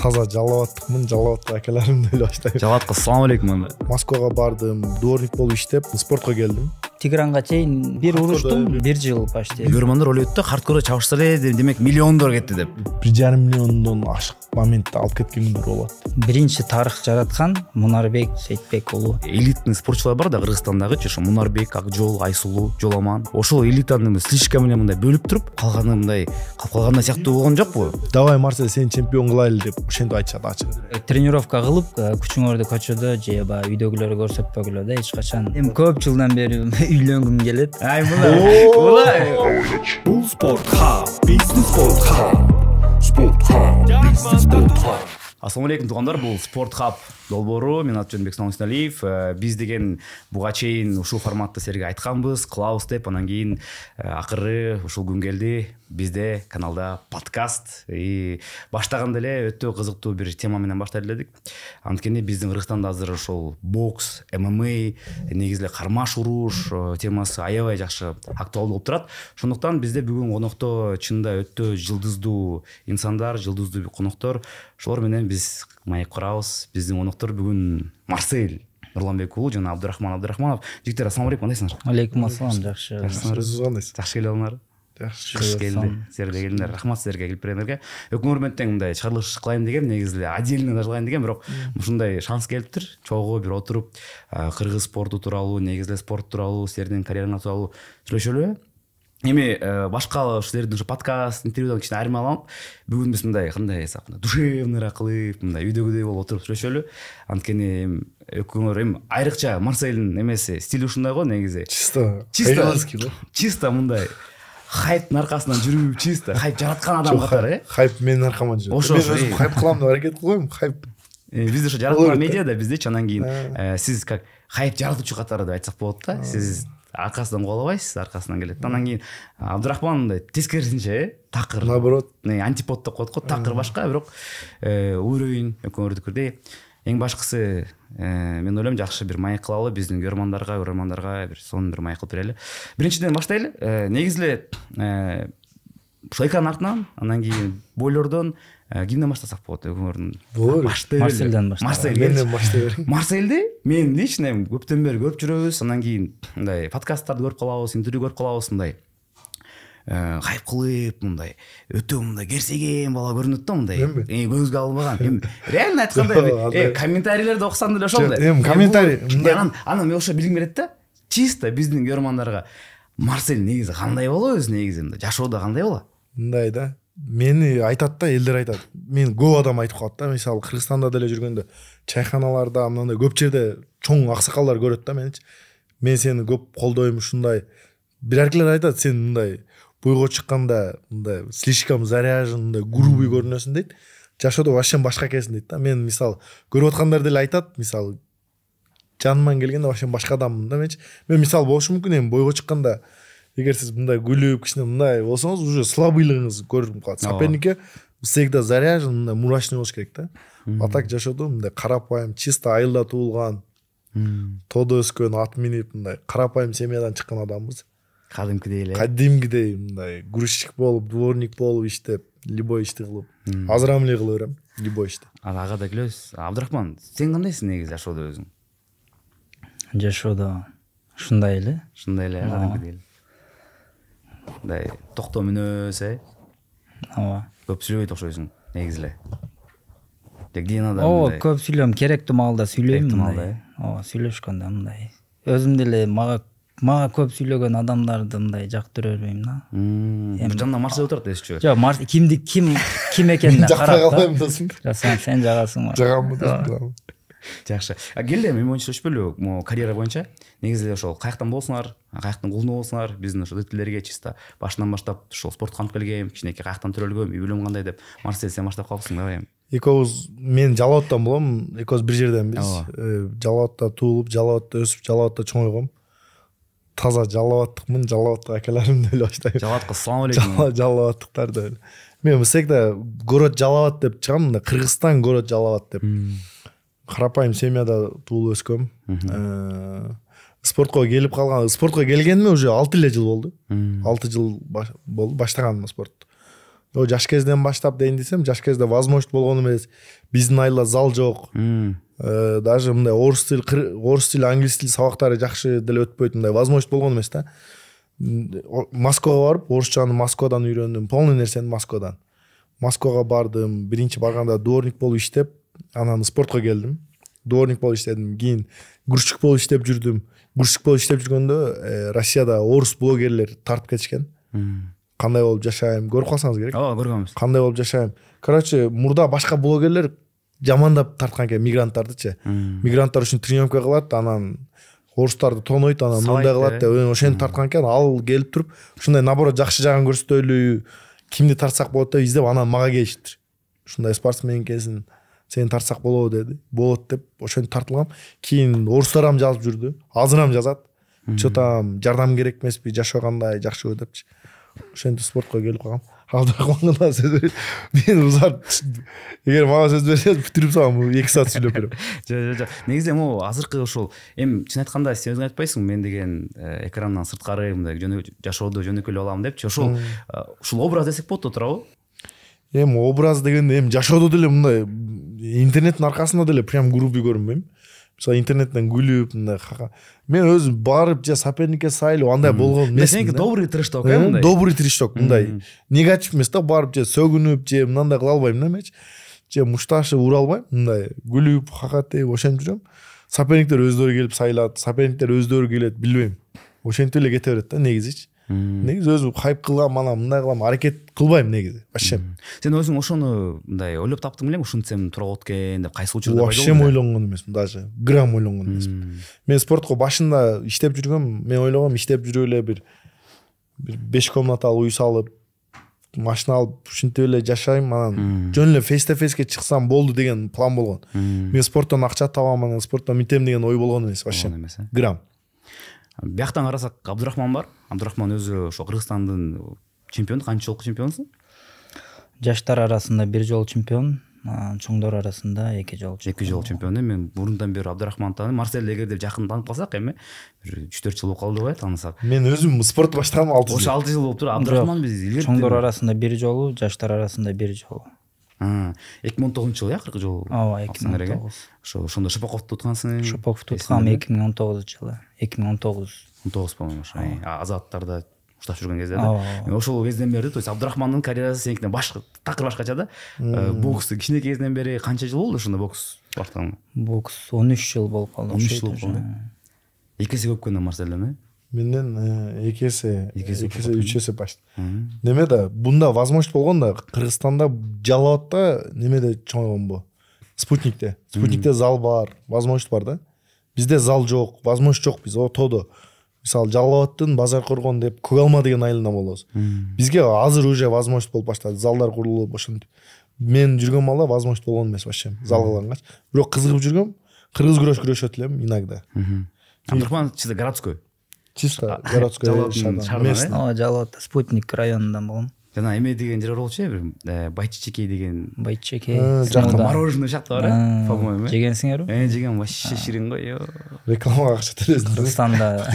таза жалаваттыкмын, жалаваттык акаларымды эле баштайм. Жалаватка ассаламу алейкум. Москвага бардым, дворник болуп иштеп, спортко келдим. Тигранга чейин бир уруштум, 1 жыл почти. Көрмөндөр ойлойт да хардкорго чабышса эле демек миллиондор кетти деп. 1,5 миллиондон ашык моментте алып кеткендер болот. Биринчи тарых жараткан Мунарбек Сейтбек уулу. Элитный спортчулар бар да Кыргызстандагычы, ошо Мунарбек, Акжол, Айсулуу, Жоламан. Ошол элитаны слишком эле мындай бөлүп туруп, калганы мындай калгандай сыяктуу болгон жокпу? Давай Марсель сени чемпион кылайлы деп ошентип айтышат ачык. Тренировка кылып, күчүңөрдү көчөдө же баягы үйдөгүлөргө көрсөтпөгүлө да эч качан. Эми көп жылдан бери үйлөнгүм келет. Ай мына. Бул спорт хаб, бизнес спорт хаб. Спорт хаб, бизнес спорт хаб. Ассаламу алейкум туугандар, бул Спорт хаб долбоору. Мен аты Жөнбек Исмаилов. Биз деген буга чейин ушул форматта силерге айтканбыз, кылабыз деп, анан кийин акыры ушул күн келди. Бизде каналда подкаст баштаганда эле өтө кызыктуу бир тема менен баштай эледик. Анткени биздин Кыргызстанда азыр ошол бокс, ММА, негизи эле кармаш уруш темасы аябай жакшы актуалдуу болуп турат. Ошондуктан бизде бүгүн конокто чында өтө жылдыздуу инсандар, жылдыздуу коноктор. Ошолор менен биз маек курабыз. Биздин коноктор бүгүн Марсель Нурланбек уулу жана Абдурахман Абдурахманов. Жигиттер, ассаламу алейкум, кандайсыңар? Алейкум ассалам, жакшы. Жакшы келе алыңар. Жакшы келди. Силерге келдиңер. Рахмат силерге келип бергениңерге. Өкмөрмөн тең мындай чыгарылыш кылайын дегем, негизи эле отдельно дажылайын дегем, бирок ушундай шанс келиптир. Чогуу бир отуруп, кыргыз спорту тууралуу, негизи эле спорт тууралуу, силердин карьераңар тууралуу сүйлөшөлү. Эми башка силердин ушу подкаст, интервьюдан кичине айырма алам. Бүгүн биз мындай кандай эсап, душевныйраак кылып, мындай үйдөгүдөй болуп отуруп сүйлөшөлү. Анткени өкмөр айрыкча Марселдин эмеси, стили ушундай го негизи. Чисто мындай хайптын аркасынан жүрүп, чисто хайп жараткан адам катары, Хайп менин аркама жүрөт. Мен өзүм хайп кылам деп аракет кылгам, хайп. Бизде ошо жараткан медиада биздечи, анан кийин сиз как хайп жаратуучу катары деп айтсак болот да. Сиз аркасынан кубалабайсыз, аркасынан келет. Анан кийин Абдурахман мындай тескерисинче, такыр. Наоборот. Антипод деп коет го, такыр башка, бирок уровень өкмөрдүкүрдей. Эң башкысы мен ойлойм жакшы бир маек кылалы биздин көрөрмандарга бир сонун бир маек кылып берели. Биринчиден баштайлы. Негизи эле ушул экранын артынан, анан кийин бойлордон кимден баштасак болот өкмөрдүн? Марселден баштайлы. Марселди мен лично көптөн бери көрүп жүрөбүз, анан кийин мындай подкасттарды көрүп калабыз, интервью көрүп калабыз, мындай хайп кылып, мындай өтө мындай керсеген бала көрүнөт да, мындай көзгө албаган. Эми реально айтканда комментарийлерди окусам деле ошол да. Эми комментарий анан мен ошо билгим келет да. Чисто биздин көрөрмандарга Марсель негизи кандай болот, өзү негизи мындай жашоодо кандай болот? Мындай да. Мени айтат да, элдер айтат. Мен көп адам айтып калат да, мисалы Кыргызстанда деле жүргөндө чайханаларда, мындай көп жерде чоң аксакалдар көрөт да меничи. Мен сени көп колдойм ушундай. Бираркилер айтат, сен мындай бойго чыкканда мындай слишком заряжен, мындай грубый көрүнөсүң дейт. Жашоодо вообще башка экенсиң дейт да. Мен мисалы көрүп аткандар деле айтат, мисалы жаныман келгенде вообще башка адаммын да меничи. Мен мисалы болушу мүмкүн, эми бойго чыкканда эгер сиз мындай күлүп, кичине мындай болсоңуз, уже слабыйлыгыңыз көрүнүп калат. Соперникке всегда заряжен, мындай мурашный болуш керек да. А так жашоодо мындай карапайым, чисто айылда туулган, тоодо өскөн, ат минип, мындай карапайым семьядан чыккан адамбыз. Кадимкидей мындай грузчик болуп, дворник болуп иштеп, любой ишти кылып, азырам эле кыла берем, любой ишти. Ага да күлөбүз. Абдурахман, сен кандайсың негизи жашоодо өзүң? Жашоодо ушундай эле, кадимкидей. Мындай токтоо мүнөз, Ооба. Көп сүйлөбөйт окшойсуң негизи эле. Тек ден адам мындай. Көп сүйлөйм, керектүү маалда сүйлөйм мындай. Ооба, сүйлөшкөндө мындай. Өзүм деле мага көп сүйлөгөн адамдарды мындай жактырып бербейм да. Жанында Марсель отурат эсчү. Жок, ким экенине карап калбайм досум. Сен жагасыңбы? Жагамбы досум. Жакшы. Келди эми боюнча сүйлөшпөлү, карьера боюнча. Негизи эле ошол каяктан болсуңар, каяктын кулуну болсуңар, биздин ошо зрителерге чисто башынан баштап ошол спортко камып келгем, кичинекей каяктан төрөлгөм, үй бүлөм кандай деп. Марсель, сен баштап калыпсың да эми. Экөөбүз, мен Жалалаттан болом, экөөбүз бир жерденбиз. Жалалатта туулуп, Жалалатта өсүп, Жалалатта чоңойгом. Таза жалаваттыкмын, жалаваттык акаларымды эле баштайм. Жалаватка ассаламу алейкум. Жалаваттыктарды эле. Мен всегда город Жалават деп чыгам, мында Кыргызстан город Жалават деп. Карапайым семьяда туулуп өскөм. Спортко келип калган, спортко келгениме уже 6 жыл болду. 6 жыл болду баштаганым спорт. жаш кезден баштап дейин десем, жаш кезде возможность болгон эмес. Биздин айылда зал жок. Даже мындай орус тили, англис тили сабактары жакшы деле өтпөйт, мындай возможность болгон эмес да. Москвага барып, орусчаны Москвадан үйрөндүм, полный нерсени Москвадан. Москвага бардым, биринчи барганда дворник болуп иштеп, анан спортко келдим. Дворник болуп иштедим, кийин грузчик болуп иштеп жүрдүм. Грузчик болуп иштеп жүргөндө Россияда орус блогерлер тартып кетишкен. Кандай болуп жашайм, көрүп калсаңыз керек. Ооба, көргөнбүз. Кандай болуп жашайм. Короче, мурда башка блогерлер жамандап тарткан экен мигранттардычы. Мигранттар үчүн тренировка кылат, анан орустарды тонойт, анан мындай кылат деп ошентип тарткан экен. Ал келип туруп, ушундай наоборот жакшы жагын көрсөтөлү, кимди тартсак болот деп издеп, анан мага келиштир. Ушундай спортсмен экенсиң, сени тартсак болобу деди. Болот деп ошентип тартылгам. Кийин орустар жазып жүрдү. Азыр жазат. Чотам жардам керек эмеспи, жашагандай жакшы депчи. Ошентип спортко келип калгам. Абдрахманга сөз берет. Мен узат. Эгер мага сөз берсеңиз бүтүрүп салам, 2 саат сүйлөп берем. Жок. Негизи могу азыркы ошол чын айтканда сен өзүң айтпайсың, мен деген экрандан сырткары мындай жашоодо жөнөкөй алам депчи. Ушул образ десек болот туурабы? Образ дегенде жашоодо деле мындай интернеттин аркасында деле прям грубый көрүнбөйм. Мисалы интернеттен күлүп, мындай мен өзүм барып же соперникке сайылып андай болгон эмес. Сеники добрый тришток, мындай. Добрый тришток, мындай. Негатив эмес да, барып же сөгүнүп, же мындай кыла албайм да эмечи. Же мушташып ура албайм, мындай күлүп, хакатеп ошентип жүрөм. Соперниктер өздөрү келип сайлат, соперниктер өздөрү келет, билбейм. Ошентип эле кете берет да негизичи. Негизи өзүм хайп кылгам, анан мындай кылам, аракет кылбайм негизи. Вообще. Сен өзүң ошону мындай ойлоп таптың белең, ушинтсем туура болот экен деп кайсы учурда байлоо? Вообще ойлонгон эмесмин, даже грамм ойлонгон эмесмин. Мен спортко башында иштеп жүргөм, мен ойлогом иштеп жүрүп эле бир 5 комнаталуу үй салып, машина алып, ушинтип эле жашайм, анан жөн эле face to face'ке чыксам болду деген план болгон. Мен спорттон акча табам, анан спорттон митем деген ой болгон эмес, вообще. Грамм. Бияктан карасак, Абдрахман бар. Абдрахман өзү ошо Кыргызстандын чемпиону, канча жолку чемпионсуң? Жаштар арасында 1 жол чемпион, чоңдор арасында 2 жол. 2 жол чемпион. Мен мурундан бери Абдрахманды тааныйм. Марсель эгерде жакын таанып калсак, эми 3-4 жыл болуп калды го, таанысак. Мен өзүм спорт баштагам 6 жыл. Ошо 6 жыл болуп тур. Абдрахман биз илгери. Чоңдор арасында 1 жолу, жаштар арасында 1 жолу. 2019 жыл, 40 жыл. Ооба, 2019. Ошондо Шопоковду уткансың. Шопоковду уткам 2019 жылы. 19 по-моему, Азаттарда уштап жүргөн кезде да. Ошол кезден бери, то есть Абдрахмандын карьерасы сеникинен башка, такыр башкача да. Боксту кичине кезинен бери канча жыл болду ошондо бокс баштаган? Бокс 13 жыл болуп калды. 13 жыл болуп калды. 2 эсе көп көндөн Марселден, Менден 2 эсе, 3 эсе почти. Неме да, бунда возможность болгон да, Кыргызстанда Жалалатта немеде чоңойгон бу. Спутникте зал бар, возможность бар да. Бизде зал жок, возможность жок, биз отодо. Мисалы Жалалаттын Базар Коргон деп Көгалма деген айылында болобуз. Бизге азыр уже возможность болуп баштады, залдар курулуп ошентип. Мен жүргөн малда возможность болгон эмес вообще, зал кылгангач. Бирок кызыгып жүргөм, кыргыз күрөш күрөшөт элем иногда. Абдрахман чисто городской. Чисто городской шаарда. Жалалатта Спутник районундан болгон. Жана эме деген жер болчу, бир Байчичекей деген. Байчичекей. Жакта мороженое шакта бар, по-моему. Жегенсиңерби? Жеген, вообще ширин го. Рекламага акча төлөсүң. Кыргызстанда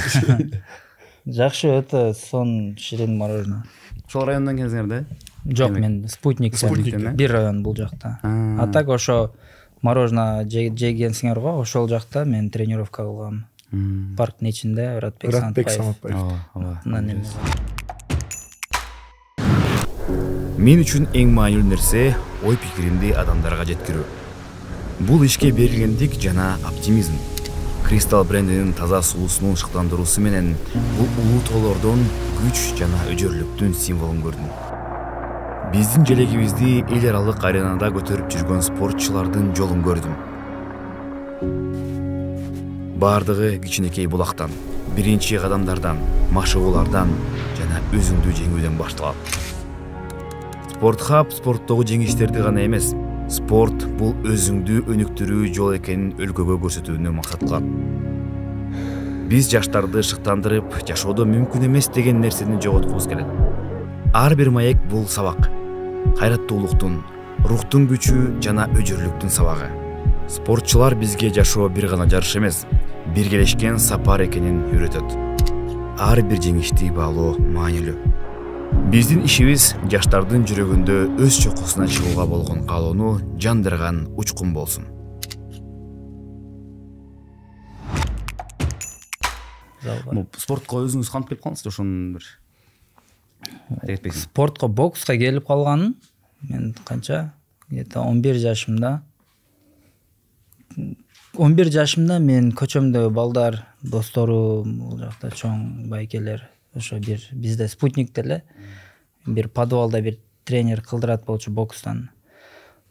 жакшы өтө сон ширин мороженое. Ошол райондан келсиңер да? Жок, мен Спутниктен. Бир район бул жакта. А так ошо мороженое жегенсиңер го, ошол жакта мен тренировка кылгам. Парктын ичинде Радбек Сантбаев. Мен үчүн эң маанилүү нерсе ой пикиримди адамдарга жеткирүү. Бул ишке берилгендик жана оптимизм. Кристалл брендинин таза сулуусунун шыктандыруусу менен бул улуу тоолордон күч жана өжөрлүктүн символун көрдүм. Биздин желегибизди эл аралык аренада көтөрүп жүргөн спортчулардын жолун көрдүм. Бардыгы кичинекей булактан, биринчи кадамдардан, машыгуулардан жана өзүңдү жеңүүдөн башталат. Спорт хаб спорттогу жеңиштерди гана эмес, спорт бул өзүңдү өнүктүрүү жол экенин өлкөгө көрсөтүүнү максат кылат. Биз жаштарды шыктандырып, жашоодо мүмкүн эмес деген нерсени жоготкубуз келет. Ар бир маек бул сабак. Кайраттуулуктун, рухтун күчү жана өжөрлүктүн сабагы. Спортчулар бизге жашоо бир гана жарыш эмес, биргелешкен сапар экенин үйрөтөт. Ар бир жеңишти баалоо маанилүү. Биздин ишибиз жаштардын жүрөгүндө өз чокусуна чыгууга болгон каалоону жандырган учкун болсун. Спортко өзүңүз кантип келип калдыңыз? Ошону бир айтпайсыңыз? Спортко, бокска келип калганым мен канча? Где-то 11 жашымда. 11 жашымда мен көчөмдө балдар, досторум, бул жакта чоң байкелер, ошо бир бизде спутникте эле бир подвалда бир тренер кылдырат болчу бокстан.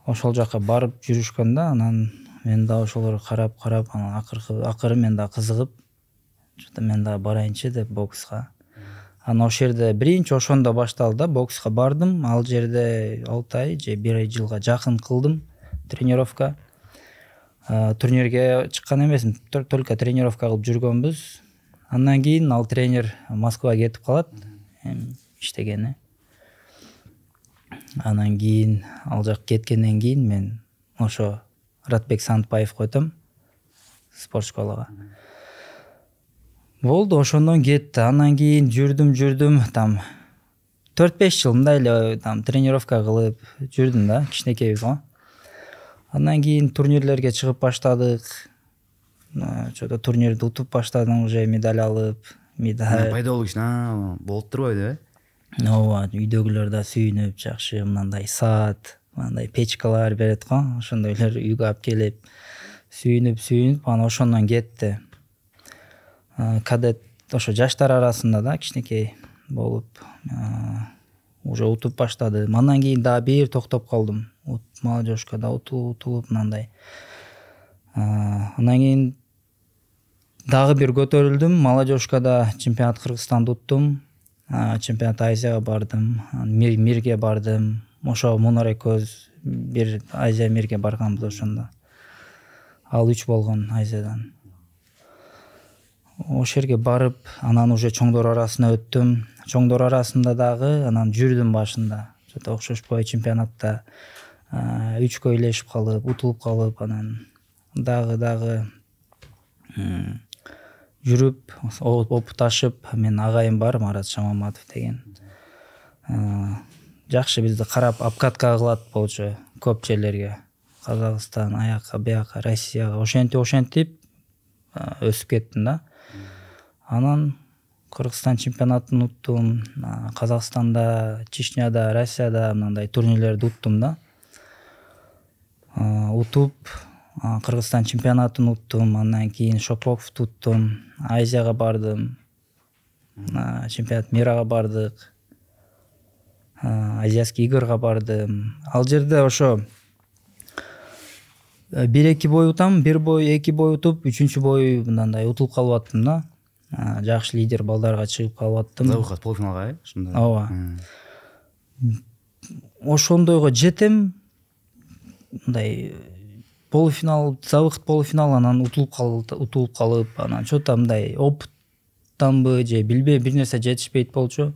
Ошол жака барып жүрүшкөн да, анан мен да ошолорго карап, анан акыры мен да кызыгып, что мен да барайынчы деп бокска. Анан ошол жерде биринчи ошондо башталды да, бокска бардым. Ал жерде 6 ай же 1 жылга жакын кылдым тренировка. Турнирге чыккан эмесмин, только тренировка кылып жүргөнбүз. Андан кийин ал тренер Москвага кетип калат, иштегени. Анан кийин ал жак кеткенден кийин мен ошо Ратбек Сантбаев койтом спорт школага. Болду, ошондон кетти. Андан кийин жүрдүм, там 4-5 жыл мындай эле там тренировка кылып жүрдүм да, кичинекейбиз го. Андан кийин турнирлерге чыгып баштадык. Чото турнирди утуп баштадым, уже медаль алып, медаль. Пайда болуп кичине болуп турбайбы, Ооба, үйдөгүлөр да сүйүнүп, жакшы мындай саат, мындай печкалар берет го. Ошондойлор үйгө алып келип сүйүнүп, анан ошондон кетти. Кадет ошо жаштар арасында да кичинекей болуп, уже утуп баштадым. Андан кийин да бир токтоп калдым. Молодежкада утулуп мындай. Андан кийин дагы бир көтөрүлдүм. Молодежкада чемпионат Кыргызстанды уттум. Чемпионат Азияга бардым, Мирге бардым. Ошо Мунарек көз бир Азия Мирге барганбыз ошондо. Ал 3 болгон Азиядан. Ошол жерге барып, анан уже чоңдор арасына өттүм. Чоңдор арасында дагы анан жүрдүм башында. Жото окшошпой чемпионатта 3 илешип калып, утулуп калып, анан дагы жүрүп, опыт ашып, мен агайым бар, Марат Шамаматов деген. Жакшы бизди карап обкатка кылат болчу көп жерлерге. Казакстан, аяка, бияка, Россияга, ошентип өсүп кеттим да. Анан Кыргызстан чемпионатын уттум, Казакстанда, Чечняда, Россияда мындай турнирлерди уттум да. Утуп Кыргызстан чемпионатын уттум, андан кийин Шоповду уттум, Азияга бардым, чемпионат мирага бардык, Азиатский игрга бардым. Ал жерде ошо 1-2 бой утам, 1 бой, 2 бой утуп, 3-чү бой мындай утулуп калып аттым да. Жакшы лидер балдарга чыгып калып аттым. Выход полуфиналга, ошондой. Ооба. Ошондойго жетем. Мындай полуфинал, выход полуфинал, анан утулуп калып, анан чото мындай опыттанбы же билбейм, бир нерсе жетишпейт болчу.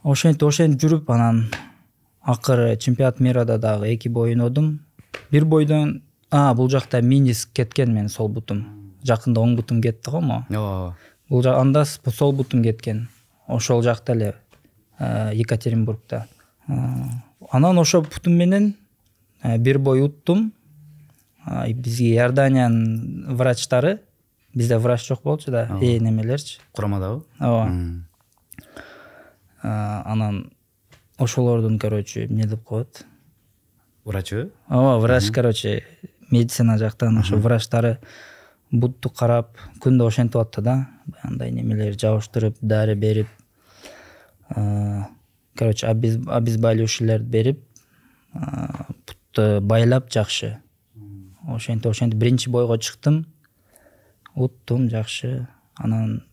Ошентип жүрүп, анан акыры чемпионат мирада дагы 2 бой ойнодум. Бир бойдон бул жакта миниск кеткен менин сол бутум. Жакында оң бутум кетти го мо? Ооба. Бул анда сол бутум кеткен. Ошол жакта эле Екатеринбургда. Анан ошо бутум менен 1 бой уттум. Бизге Иорданиянын врачтары, бизде врач жок болчу да, немелерчи. Курамадабы? Ооба. Анан ошолордун, короче, эмне деп коет? Врачы? Ооба, врач, короче, медицина жактан ошо врачтары бутту карап, күндө ошентип атты да, андай немелер жабыштырып, дары берип, короче, обезболивающийлерди берип, бутту байлап жакшы. Ошентип биринчи бойго чыктым, уттум жакшы. Анан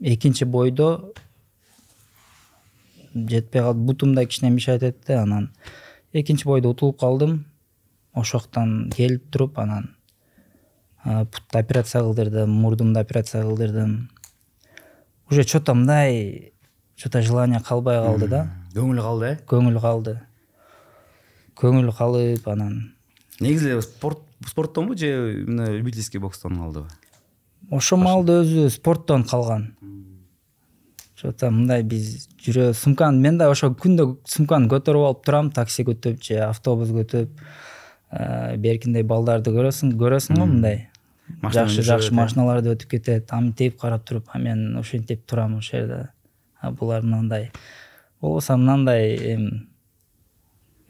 экинчи бойдо жетпей калды, бутумда кичине мешать этти, анан экинчи бойдо утулуп калдым. Ошоктон келип туруп, анан путта операция кылдырдым, мурдумда операция кылдырдым. Уже чото мындай, чото желание калбай калды да. Көңүл калды, Көңүл калды. Көңүл калып, анан негизи спорттонбу же любительский бокстон калдыбы? Ошо маалда өзү спорттон калган. Что-то мындай биз жүрө сумканы мен да ошо күндө сумканы көтөрүп алып турам, такси күтүп же автобус күтүп. Беркиндей балдарды көрөсүң го мындай. Жакшы машиналарды өтүп кетет. Аминтип карап туруп, мен ошентип турам ошол жерде. Булар мындай. Болбосо мындай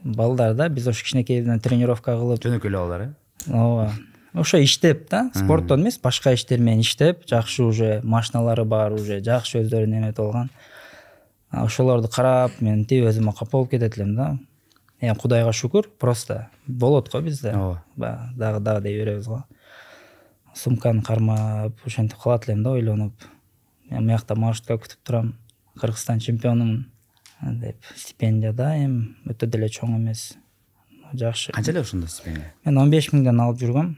балдар да биз ошо кичинекейден тренировка кылып жөнөкөй эле балдар, ооба. Ошо иштеп да, спорттон эмес, башка иштер менен иштеп, жакшы уже машиналары бар, уже жакшы өздөрү неметип алган. Ошолорду карап, мен тип өзүмө капа болуп кетет элем да. Кудайга шүкүр, просто болот го бизде. Дагы дей беребиз го. Сумканы кармап, ошентип калат элем да, ойлонуп. Мен мыякта маршрутка күтүп турам. Кыргызстан чемпионумун деп стипендияда өтө деле чоң эмес. Жакшы. Канча эле ошондо стипендия? Мен 15 миңден алып жүргөм.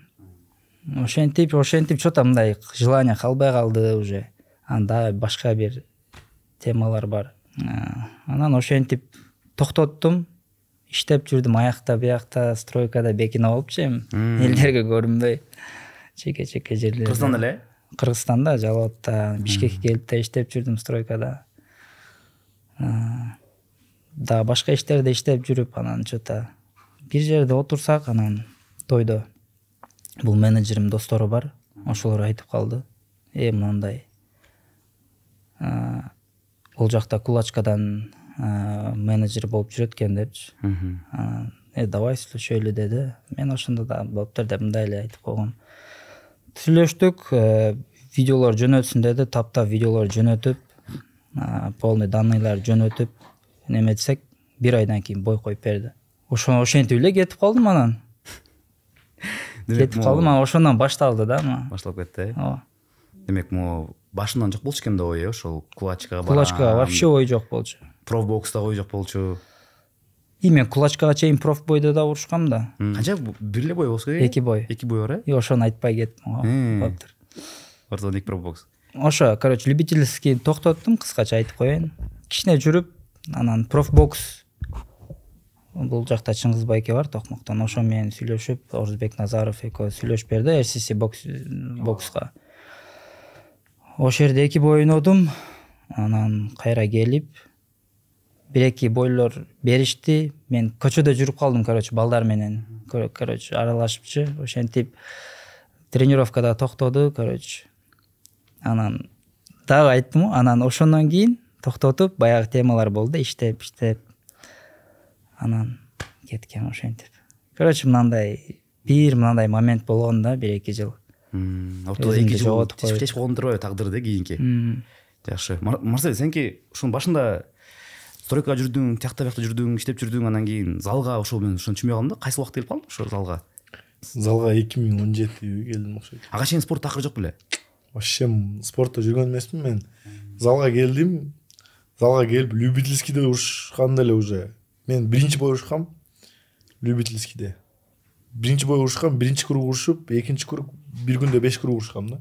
Ошентип чота мындай желание калбай калды уже. Анда башка бир темалар бар. Анан ошентип токтоттум. Иштеп жүрдүм аякта, биякта, стройкада бекинип алыпчы элдерге көрүнбөй. Чеке жерлерде. Кыргызстанда эле? Кыргызстанда, Жалалатта, Бишкекке келип да иштеп жүрдүм стройкада. Да башка иштерде иштеп жүрүп, анан чота бир жерде отурсак, анан тойдо бул менеджерим достору бар. Ошолор айтып калды. Мындай. Бул жакта кулачкадан менеджер болуп жүрөт экен депчи. Давай сүйлөшөлү деди. Мен ошондо да болуптур деп мындай эле айтып койгом. Сүйлөштүк, видеолор жөнөтсүн деди, таптап видеолор жөнөтүп, полный данныйлар жөнөтүп, неметсек, бир айдан кийин бой коюп берди. Ошентип эле кетип калдым анан. Кетип калдым, ошондон башталды да. Башталып кетти. Ооба. Демек, башынан жок болчу экен да ой, ошол кулачкага барам. Кулачкага вообще ой жок болчу. Профбокста ой жок болчу. Мен кулачкага чейин профбойдо да урушкам да. Канча бир эле бой болсо керек? 2 бой. 2 бой бар, Ошону айтпай кеттим. Болуптур. Ортодон 2 профбокс. Ошо, любительский токтоттум, кыскача айтып коеюн. Кичине жүрүп, анан профбокс бул жакта Чыңгыз байке бар Токмоктон. Ошо менен сүйлөшүп, Орузбек Назаров экөө сүйлөшүп берди RCC бокска. Ошо жерде 2 бой ойнодум. Анан кайра келип, 1-2 бойлор беришти. Мен көчөдө жүрүп калдым, балдар менен. Аралашыпчы. Ошентип тренировкада токтоду, Анан дагы айттым, анан ошондон кийин токтотуп, баягы темалар болду, иштеп. Анан кеткен ошентип. Мындай момент болгон да, 1-2 жыл. Ортодо 2 жыл тешип койгон турбайбы тагдырды кийинки. Жакшы. Марсель, сенки ушунун башында стройкага жүрдүң, тиякта жүрдүң, иштеп жүрдүң, анан кийин залга ошол менен ошону түшүнбөй калдым да. Кайсы убакта келип калдың ошол залга? Залга 2017 келдим окшойт. Ага чейин спорт такыр жок беле? Вообще спортто жүргөн эмесмин мен. Залга келдим. Залга келип любительскийде урушканда эле уже. Мен биринчи бой урушкам любительскийде. Биринчи бой урушкам, биринчи круг урушуп, экинчи круг бир күндө 5 круг урушкам да.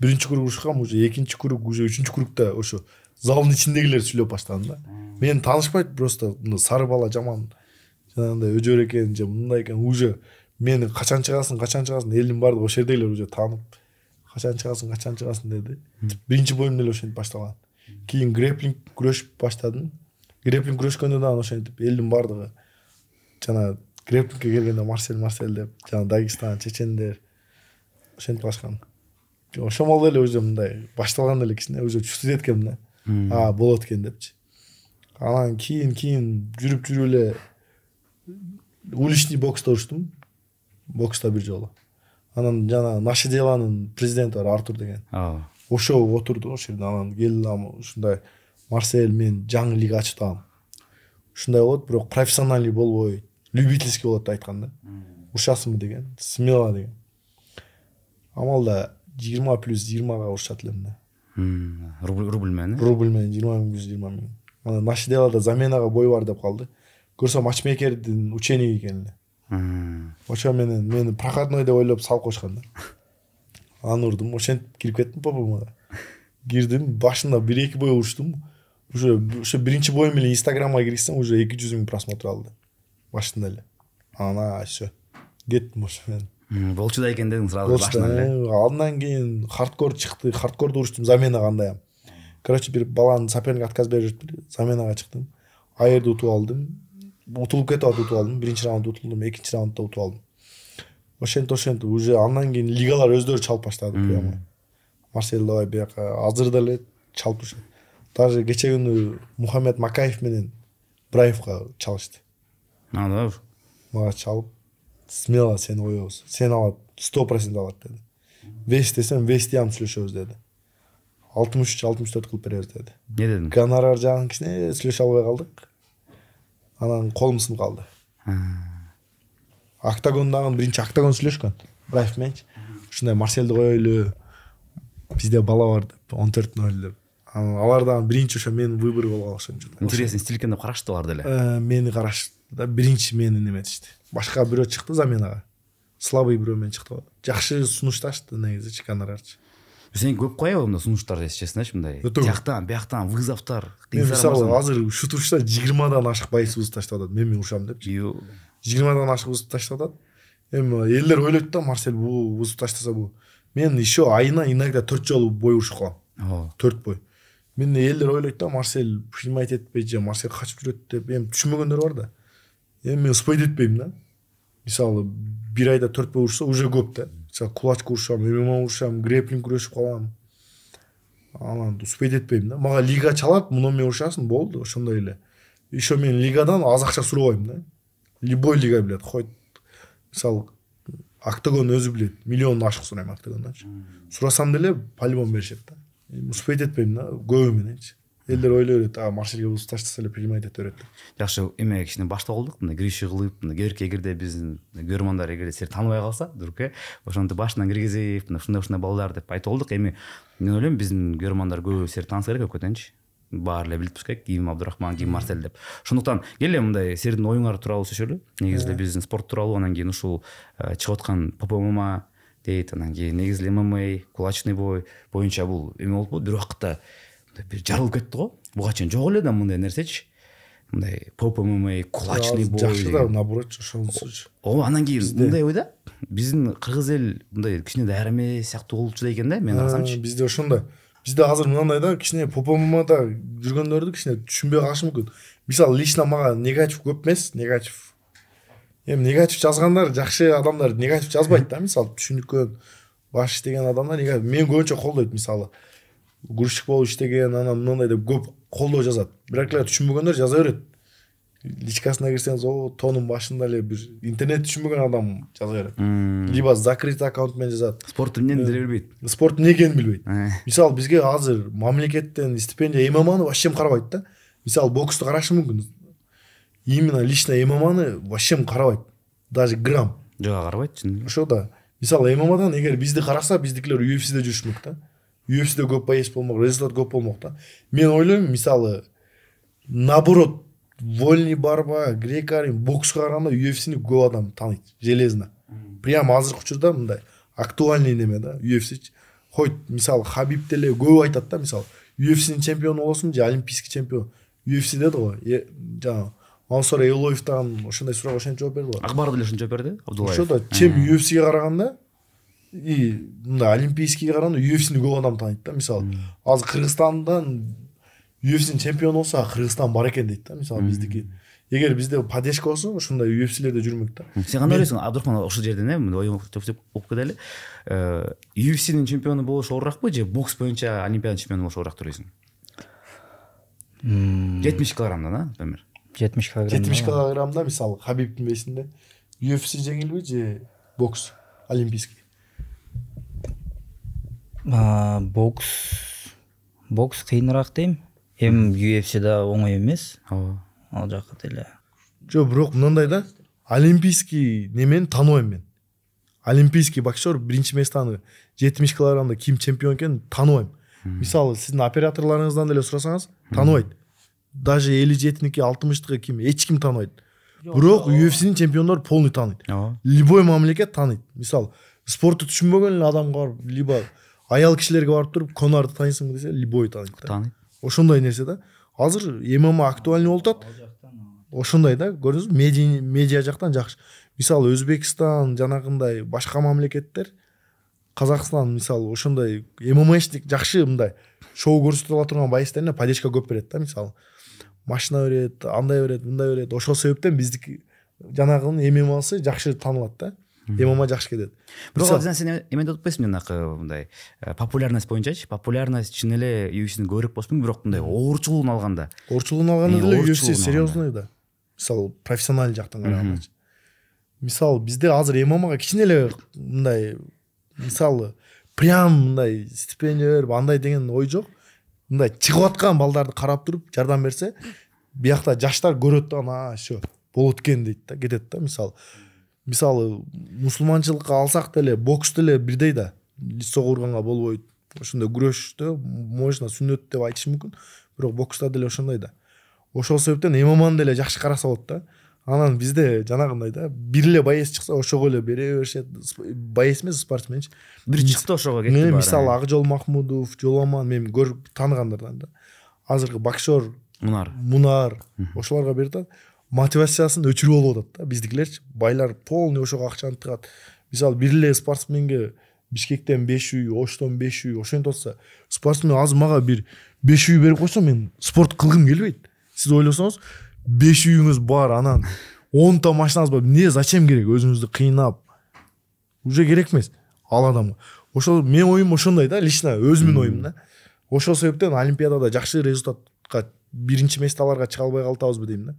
Биринчи круг урушкам, уже экинчи круг, уже үчүнчү кругда ошо залдын ичиндегилер сүйлөп баштады да. Мен таанышпайт, просто сары бала жаман жанагындай өжөр экен, же мындай экен, уже мени качан чыгасың, элдин баардыгы ошол жердегилер уже таанып, качан чыгасың деди. Биринчи боюм деле ошентип башталган. Кийин грэплинг күрөш баштадым. Грэплинг күрөшкөндө да ошентип элдин баардыгы жана грэплингке келгенде Марсель деп, жана Дагестан, чечендер ошентип калышкан. Ошомол эле уже мындай башталган эле кичине уже чувствовать эткем да. Болот экен депчи. Анан кийин жүрүп эле уличный бокста уруштум. Бокста бир жолу. Анан жана Наши деланын президенти бар, Артур деген. Ошо отурду ошол жерде, анан келдим, ушундай Марсель, мен жаңы лига ачтам. Ушундай болот, бирок профессиональный болбой, любительский болот деп айткан да. Урушасыңбы деген, смело деген. Амалда 20+20 урушат элем да. Рубль менен? Рубль менен 20+20 миң. Анан Наши делада заменага бой бар деп калды. Көрсө матчмейкердин учениги экен эле. Ошо менен мени проходной деп ойлоп салып койшкан да. Аны урдум, ошентип кирип кеттим ППМга. Кирдим, башында 1-2 бой уруштум. Уже ошо биринчи боюм менен Инстаграмга кирсем, уже 200 000 просмотр алды. Башында эле. Ана ошо кеттим ошо мен. Болчу да экен дедиң сразу башынан эле. Андан кийин хардкор чыкты, хардкорду уруштум заменага андайым. короче бир баланын соперник отказ берип жүрүптүр, заменага чыктым, аерди утуп алдым, утулуп кетип атып утуп алдым, биринчи раунд утулдум, экинчи раундда утуп алдым. Ошентип уже андан кийин лигалар өздөрү чалып баштады прямо. Марсель давай бияка азыр деле чалып туруш. Даже кече күнү Мухаммед Макаев менен Браевка чалышты. Да. Мага чалып, смело сен ойбосун, сен алат, 100% алат деди. Вес десем, вести ям сүйлөшөбүз деди. 63-64 кылып беребиз деди. Не дедим? Гонорар жагын кичине сүйлөшө албай калдык. Анан колум сынып калды. Октагондагы биринчи октагон сүйлөшкөн. Браев менчи. Ушундай Марсельди коелу. Бизде бала бар деп 14-0 деп. Алардан биринчи ошо менин выбор болуп алышты. Интересный стиль экен деп карашты алар деле. Мени карашты да, биринчи мени неметишти. Башка бирөө чыкты заменага. Слабый бирөө менен чыкты. Жакшы сунушташты негизи гонорарчы. Сен көп коебы мындай сунуштар, честно мындай. Бияктан вызовтар. Мен мисалы азыр ушу турушта 20дан ашык байс вызов таштап атат. Мен ушам деп. 20дан ашык вызов таштап атат. Эми элдер ойлойт да, Марсель бул вызов таштаса бул. Мен еще айына иногда 4 жолу бой урушуп калам. 4 бой. Мен элдер ойлойт да, Марсель принимать этпейт же, Марсель качып жүрөт деп. Эми түшүнбөгөндөр бар да. Эми мен спойт этпейм да. Мисалы бир айда 4 бой урушса уже көп да. Мисалы кулачка урушам, ММА урушам, грэплинг күрөшүп калам. Анан спойт этпейм да. Мага лига чалат, муну мен урушасың, болду, ошондой эле. Еще мен лигадан аз акча сурабайм да. Любой лига билет, хоть мисалы Октагон өзү билет, миллион ашык сурайм Октагондан. Сурасам деле по-любому беришет да. Успейт этпейм да, көбү мененчи. Элдер ойлой берет, Марсельге вузов таштаса эле принимать этеп берет. Жакшы, эме кичине башта болдук, мындай кириши кылып, мындай керекке эгерде биздин көрөрмандар эгерде сени тааныбай калса, Дурук, ошентип башынан киргизип, ушундай балдар деп айтып болдук. Эми мен ойлойм биздин көрөрмандар көбү сени тааныса керек өкөтөнчү. Баары эле билип туруш керек, ким Абдурахман, ким Марсель деп. Ошондуктан келе мындай силердин оюңар тууралуу сөйлөшөлү. Негизинде биздин спорт тууралуу, анан кийин ушул чыгып аткан ППММА дейт, анан кийин негизинде ММА, кулачный бой боюнча бул эме болуп, бир убакытта бир жарылып кетти го. Буга чейин жок эле да мындай нерсечи. Мындай ППММА, кулачный бой. Жакшы да, наоборот, ошонусучу. Анан кийин мындай ойда биздин кыргыз эл мындай кичине даяр эмес сыяктуу болчу да экен да, мен карасамчы. Бизде ошондой. Бизде азыр мындай да, кичине ППММАда жүргөндөрдү кичине түшүнбөй калышы мүмкүн. Мисалы лично мага негатив көп эмес, негатив. Эми негатив жазгандар, жакшы адамдар негатив жазбайт да, мисалы түшүнүккөн баш иштеген адамдар негатив мен көбүнчө колдойт, мисалы грузчик болуп иштеген, анан мындай деп көп колдоо жазат. Бирок эле түшүнбөгөндөр жаза берет. Личкасына кирсеңиз, тонун башында эле бир интернет түшүнбөгөн адам жаза берет. Либо закрытый аккаунт менен жазат. Спорт эмнени деле билбейт. Спорт эмне экенин билбейт. Мисалы бизге азыр мамлекеттен стипендия ММАны вообще карабайт да. Мисалы боксту карашы мүмкүн. Именно лично ММАны вообще карабайт. Даже грамм. Жок, карабайт чын. Ошо да. Мисалы ММАдан эгер бизди караса, биздикилер UFC'де жүрүшмөк да. UFC'де көп боец болмок, результат көп болмок да. Мен ойлойм, мисалы наоборот, вольный борьба, грек-рим, бокско караганда UFC'ни көп адам тааныйт, железно. Прямо азыркы учурда мындай актуальный неме да, UFC. Хоть мисалы Хабиб деле көп айтат да, мисалы UFC'нин чемпиону болсун же олимпийский чемпион. UFC деди го, жана Мансур Элоевтан ошондой суроого ошентип жооп берди го. Акбар деле ошентип жооп берди, Абдуллаев. Ошо да, чем UFC'ге караганда и мындай олимпийскийге караганда UFC'ни көп адам тааныйт да, мисалы. Азыр Кыргызстандан UFC'нин чемпиону болсо, Кыргызстан бар экен дейт да, мисалы биздики. Эгер бизде поддержка болсо, ушундай UFC'лерде жүрмөк да. Сен кандай ойлойсуң, Абдурахман, ошол жерден оюң төптөп окуп кетели. UFC'нин чемпиону болуш ооруракпы же бокс боюнча олимпиада чемпиону болуш оорурак деп ойлойсуң? 70 килограммда, например. 70 килограммда мисалы Хабибтин весинде UFC жеңилби же бокс олимпийский? Бокс кыйыныраак дейм. Эми UFC'да оңой эмес. Ал жакка деле. Жок, бирок мындай да, олимпийский немени тааныбайм мен. Олимпийский боксер биринчи местаны 70 килограммда ким чемпион экенин тааныбайм. Мисалы сиздин операторларыңыздан деле сурасаңыз, тааныбайт. Даже 57-ники, 60-тыгы ким, эч ким тааныбайт. Бирок UFC'нин чемпиондору полный тааныйт. Любой мамлекет тааныйт. Мисалы спортту түшүнбөгөн эле адамга барып, либо аял кишилерге барып туруп, Конорду тааныйсыңбы десе, любой тааныйт. Тааныйт. Ошондой нерсе да. Азыр ММА актуальный болуп атат. Ошондой да, көрдүңүзбү? Медиа жактан жакшы. Мисалы Өзбекстан, жанагындай башка мамлекеттер Казакстан мисалы ошондой ММАшник жакшы мындай шоу көрсөтө ала турган байстерине поддержка көп берет да, мисалы машина берет, андай берет, мындай берет. Ошол себептен биздики жанагынын ММАсы жакшы таанылат да. ММА жакшы кетет. Бирок сен эметип атпайсың жанакы мындай популярность боюнчачы, популярность чын эле UFC'дин көбүрөөк болсун, бирок мындай оорчулугун алганда. Оорчулугун алганда деле UFC серьезный да. Мисалы профессионал жактан караганда. Мисалы бизде азыр ММАга кичине эле мындай мисалы прям мындай стипендия берип андай деген ой жок. Мындай чыгып аткан балдарды карап туруп жардам берсе, биякта жаштар көрөт да, ана ошо болот экен дейт да, кетет да. Мисалы мусулманчылыкка алсак деле бокс деле бирдей да. Лицо курганга болбойт. Ошондой күрөштө можно сүннөт деп айтыш мүмкүн, бирок бокста деле ошондой да. Ошол себептен ММАны деле жакшы караса болот да. Анан бизде жанагындай да, бир эле боец чыкса ошого эле бере беришет. Боец эмес, спортсменчи. Бир чыкты ошого кетти баары. Мисалы Акжол Махмудов, Жоламан мен көрүп тааныгандардан да. Азыркы боксер Мунар ошолорго берет. Мотивациясын өчүрүп алып атат да. Биздикилерчи байлар полный ошого акчаны тыгат. Мисалы бир эле спортсменге Бишкектен 5 үй, Оштон 5 үй, ошентип атса, спортсмен азыр мага бир 5 үй берип койсо мен спорт кылгым келбейт. Сиз ойлосоңуз 5 үйүңүз бар, анан 10 та машинаңыз бар. Не зачем керек? Өзүңүздү кыйнап. Уже керек эмес ал адамга. Ошол мен оюм ошондой да, лично өзүмдүн оюм да. Ошол себептен олимпиадада жакшы результатка биринчи месторлорго чыга албай калтабызбы дейм да.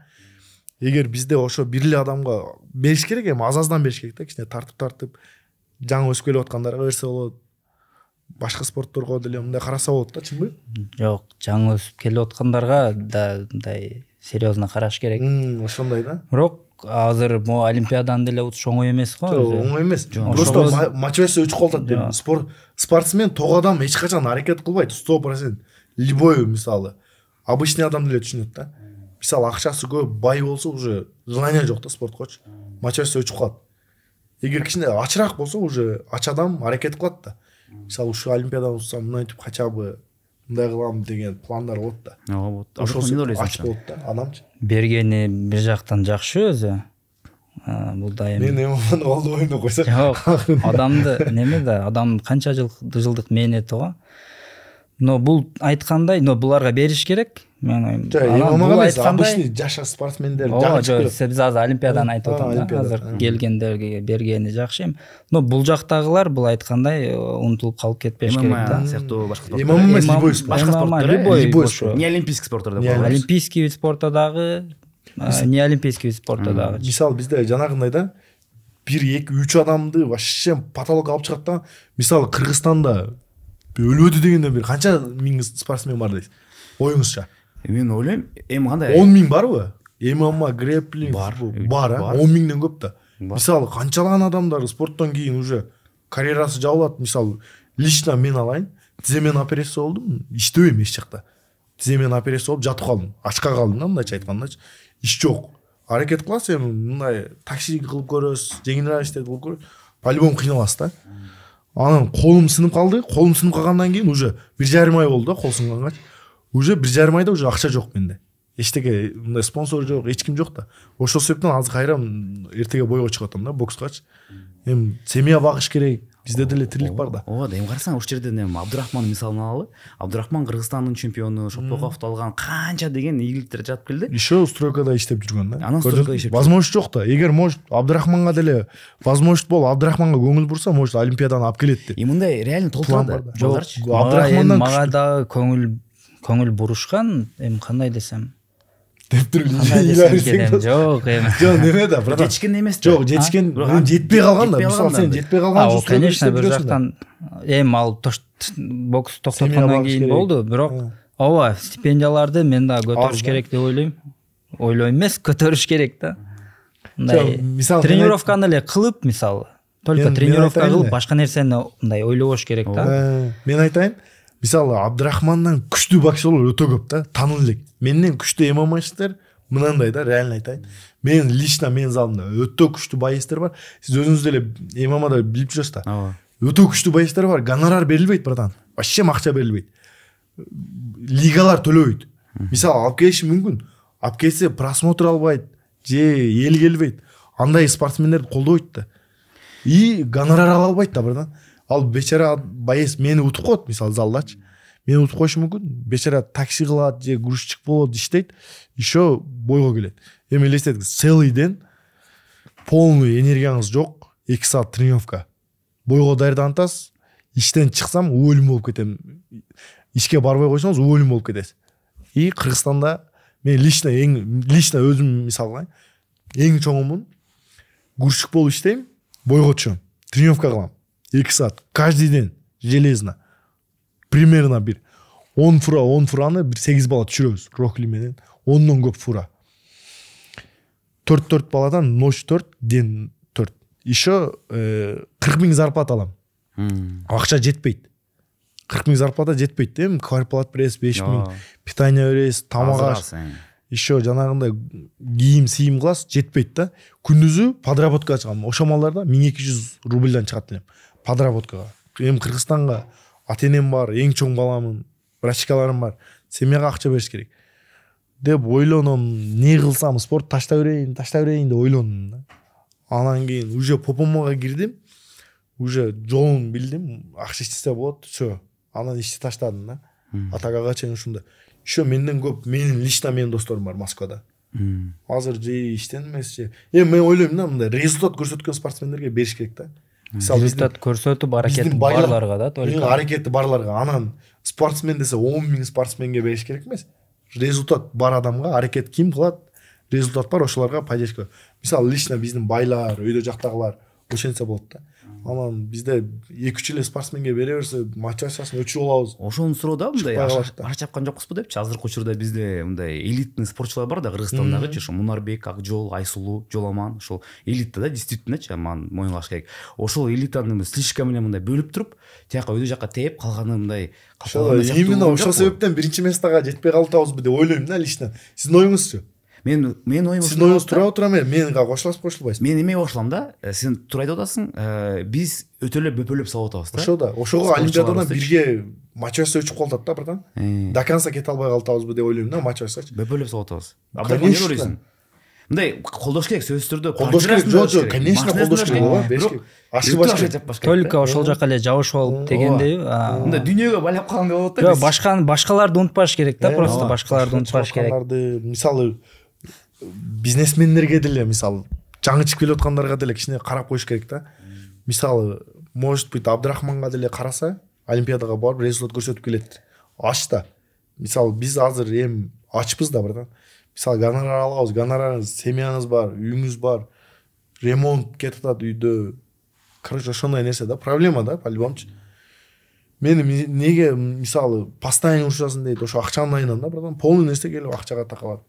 Эгер бизде ошо бир эле адамга бериш керек, эми аз-аздан бериш керек да, кичине тартып жаңы өсүп келип аткандарга берсе болот. Башка спортторго деле мындай караса болот да, чынбы? Жок, жаңы өсүп келип аткандарга да мындай серьезно караш керек. Ошондой да. Бирок азыр могу олимпиаданын деле утуш оңой эмес го. Оңой эмес. Просто мотивация өчүп калат. Спортсмен тог адам эч качан аракет кылбайт 100%. Любой мисалы обычный адам деле түшүнөт да. Мисалы акчасы көп, бай болсо уже желание жок да спорткочу. Мотивация өчүп калат. Эгер кичине ачыраак болсо уже ач адам аракет кылат да. Мисалы ушул олимпиаданы утсам мынтип хотя бы мындай кылам деген пландар болот да. Ооба. Ошол ач болот да адамчы. Бергени бир жактан жакшы өзү. Бул да эми мен ММАны колдой ойноп койсо. Жок, адамды неме да, адам канча жылдык мээнети го. Но бул айткандай, но буларга бериш керек. Мен оюм. ММАга эмес, обычный жаш спортсмендер жакшы. Биз азыр олимпиаданы айтып атам да. Азыр келгендерге бергени жакшы. Но бул жактагылар бул айткандай унутулуп калып кетпеш керек да. ММА сыяктуу башка спорттор. ММА эмес, любой спорт. Башка спорттор, любой спорт. Не олимпийский спорттор да. Олимпийский вид спорта дагы, не олимпийский вид спорта дагы. Мисалы бизде жанагындай да, 1-2-3 адамды вообще потолок алып чыгат да. Мисалы Кыргызстанда өлөдү дегенде бир канча миң спортсмен бар дейсиз? Оюңузча. Мен ойлойм, эми кандай? 10 миң барбы? ММА, грэпплинг бар, 10 миңден көп да. Мисалы канчалаган адамдар спорттон кийин уже карьерасы жабылат. Мисалы лично мен алайын, тиземен операция болдум, иштебейм эч жакта. Тиземен операция болуп жатып калдым, ачка калдым да, мындайча айткандачы. Иш жок. Аракет кыласыз, эми мындай такси кылып көрөсүз, жеңилирээк иштер кылып көрөсүз. По-любому кыйналасыз да. Анан колум сынып калды. Колум сынып калгандан кийин уже 1,5 ай болду да, кол сынганга. Уже 1,5 айда уже акча жок менде. Эчтеке мындай спонсор жок, эч ким жок да. Ошол себептен азыр кайрам эртеге бойго чыгып атам да, бокскачы. Эми семья багыш керек. Бизде деле тирлик бар да. Ооба, эми карасаң, ушул жерден эми Абдурахман мисалын алалы. Абдурахман Кыргызстандын чемпиону, Шопоковду алган канча деген ийгиликтер жатып келди. Еще стройкада иштеп жүргөн да. Анан стройкада иштеп. Возможность жок да. Эгер может Абдурахманга деле возможность болуп, Абдурахманга көңүл бурса, может олимпиаданы алып келет деп. Мындай реально толтурат. Жок, Абдурахмандан мага да көңүл бурушкан, эми кандай десем, Жок эми. Жок, неме да, братан. Жетишкен эмес. Жок, жетишкен, жетпей калган да. Мисалы сен жетпей калган жок. Конечно, бир жактан эми ал бокс токтоткондон кийин болду, бирок ооба, стипендияларды мен да көтөрүш керек деп ойлойм. Ойлойм эмес, көтөрүш керек да. Мындай тренировканы эле кылып, мисалы, только тренировка кылып, башка нерсени мындай ойлобош керек да. Мен айтайын, мисалы Абдурахмандан күчтүү боксерлор өтө көп да, таанылуу элек. Менден күчтүү ММАчылар мынандай да, реально айтайын. Мен лично мен залымда өтө күчтүү боецтер бар. Сиз өзүңүз деле ММАда билип жүрөсүз да. Өтө күчтүү боецтер бар, гонорар берилбейт, братан. Вообще акча берилбейт. Лигалар төлөбөйт. Мисалы алып келиши мүмкүн. Алып келсе просмотр албайт, же эл келбейт. Андай спортсмендерди колдобойт да. И гонорар ала албайт да, братан. ал бечара боец мени утуп коет мисалы залдачы, мени утуп коюшу мүмкүн, бечара такси кылат же грузчик болот, иштейт, еще бойго келет. Эми элестетиңиз, целый день полный энергияңыз жок, 2 саат тренировка, бойго даярданасыз, иштен чыксам өлүм болуп кетем, ишке барбай койсоңуз өлүм болуп кетесиз. И Кыргызстанда мен лично өзүм мисалы эң чоңумун, грузчик болуп иштейм, бойго түшөм, тренировка кылам 2 саат каждый день железно, примерно бир 10 фураны бир 8 бала түшүрөбүз Рохли менен, 10дон көп фура. 4 баладан ночь 4, день 4. Еще 40 000 зарплата алам. Акча жетпейт. 40 000 зарплата жетпейт, эми квартплат бересиз, 5 000, питание бересиз, тамак аш. Еще жанагындай кийим кыласыз, жетпейт да. Күндүзү подработкага чыгам. Ошо малдарда 1200 рубльдан чыгат элем подработкага. Эми Кыргызстанга ата-энем бар, эң чоң баламын, врачкаларым бар. Семьяга акча бериш керек. Деп ойлоном, не кылсам, спорт таштай берейин деп ойлондум да. Анан кийин уже попомага кирдим. Уже жолун билдим, акча иштесе болот, всё. Анан ишти таштадым да. Атакага чейин ушунда. Еще менден көп, менин лично менин досторум бар Москвада. Азыр же иштен эмес же. Мен ойлойм да, мындай результат көрсөткөн спортсмендерге бериш керек да. Результат көрсөтүп аракети барларга да, только аракети барларга. Анан спортсмен десе 10 000 спортсменге бериш керек эмес. Результат бар адамга аракет ким кылат, результат бар, ошолорго поддержка. Мисалы лично биздин байлар, өйдө жактагылар ошентсе болот да. Анан бизде 2-3 эле спортсменге бере берсе, мотивациясын өчүрүп алабыз. Ошону суроо мындай ара чапкан жокпузбу депчи. Азыркы учурда бизде мындай элитный спортчулар бар да, Кыргызстандагычы, ошо Мунарбек, Акжол, Айсулуу, Жоламан, ошол элита да, действительночы, ман моюнлаш керек. Ошол элитаны слишком эле мындай бөлүп туруп, тияка өйдө жакка тээп калганы мындай. Именно ошол себептен биринчи местага жетпей калатабызбы деп ойлойм да лично. Сиздин оюңузчу? Мен оюм сиздин оюңуз тура менин кошуласыз. Мен эме кошулам да, сен туура айтып атасың, биз өтөлөп бөпөлөп салып атабыз да. Ошо да, ошого олимпиададан бирге мотивация өчүп калат да, братан. До конца кете албай калатабызбы деп ойлойм да, мотивациячы. Бөпөлөп салып атабыз. Конечно. Мындай колдош керек, сөзсүз түрдө. Колдош керек, жок, конечно колдош керек, бериш керек. Ашыбаш керек. Только ошол жака эле жабышып алып дегендей. Мындай дүйнөгө байлап калгандай болот да. Жок, башкаларды унутпаш керек да, просто башкаларды унутпаш керек. Мисалы бизнесмендерге деле, мисалы жаңы чыгып келе аткандарга деле кичине карап коюш керек да. Мисалы, может быть, Абдрахманга деле караса, олимпиадага барып результат көрсөтүп келет. Аш да. Мисалы, биз азыр эми ачпыз да, братан. Мисалы, гонорар алабыз, гонорарыңыз, семьяңыз бар, үйүңүз бар, ремонт кетип атат үйдө. Короче, ошондой нерсе да, проблема да, по-любому. Мени неге мисалы постоянно урушасың дейт, ошо акчанын айынан да, братан, полный нерсе келип акчага такалат.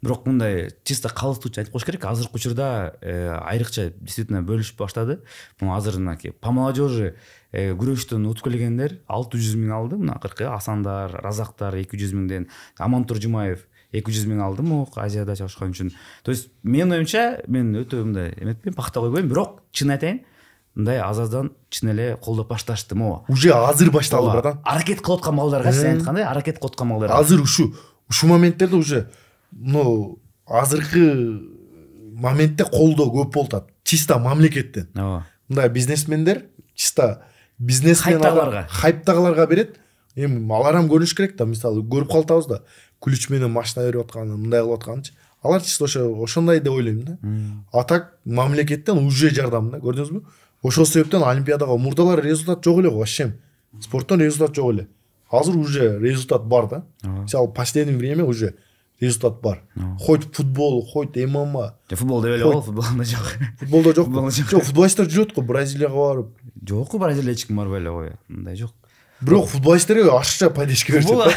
Бирок мындай чисто калыстуучу айтып коюш керек, азыркы учурда айрыкча действительно бөлүшүп баштады. Мына азыр мынакей по молодежи күрөштөн утуп келгендер 600 000 алды, мына акыркы Асандар, Разактар 200 000ден, Амантур Жумаев 200 000 алды мук Азияда чабышкан үчүн. То есть менин оюмча, мен өтө мындай эметпейм, пакта койбойм, бирок чын айтайын, мындай азаздан чын эле колдоп башташты могу. Уже азыр башталды, братан. Аракет кылып аткан балдарга, сен айткандай, аракет кылып аткан балдарга. Азыр ушу моменттерде уже азыркы моментте колдоо көп болуп атат. Чисто мамлекеттен. Мындай бизнесмендер чисто бизнесмен хайптагыларга берет. Эми алар ham көрүнүш керек да, мисалы көрүп калатабыз да, ключ менен машина берип атканын, мындай кылып атканынчы. Алар чисто ошондой деп ойлойм да. А так мамлекеттен уже жардам да, көрдүңүзбү? Ошол себептен олимпиадага мурдалар результат жок эле, вообще. Спорттон результат жок эле. Азыр уже результат бар да. Мисалы последнее время уже результат бар. Хоть футбол, хоть ММА. Футбол деп эле бол, футболдо жок. Футболдо жок. Жок, футболисттер жүрөт го Бразилияга барып. Жок, Бразилия эч ким барбай эле кой. Мындай жок. Бирок футболисттерге акча поддержка беришет. Футбол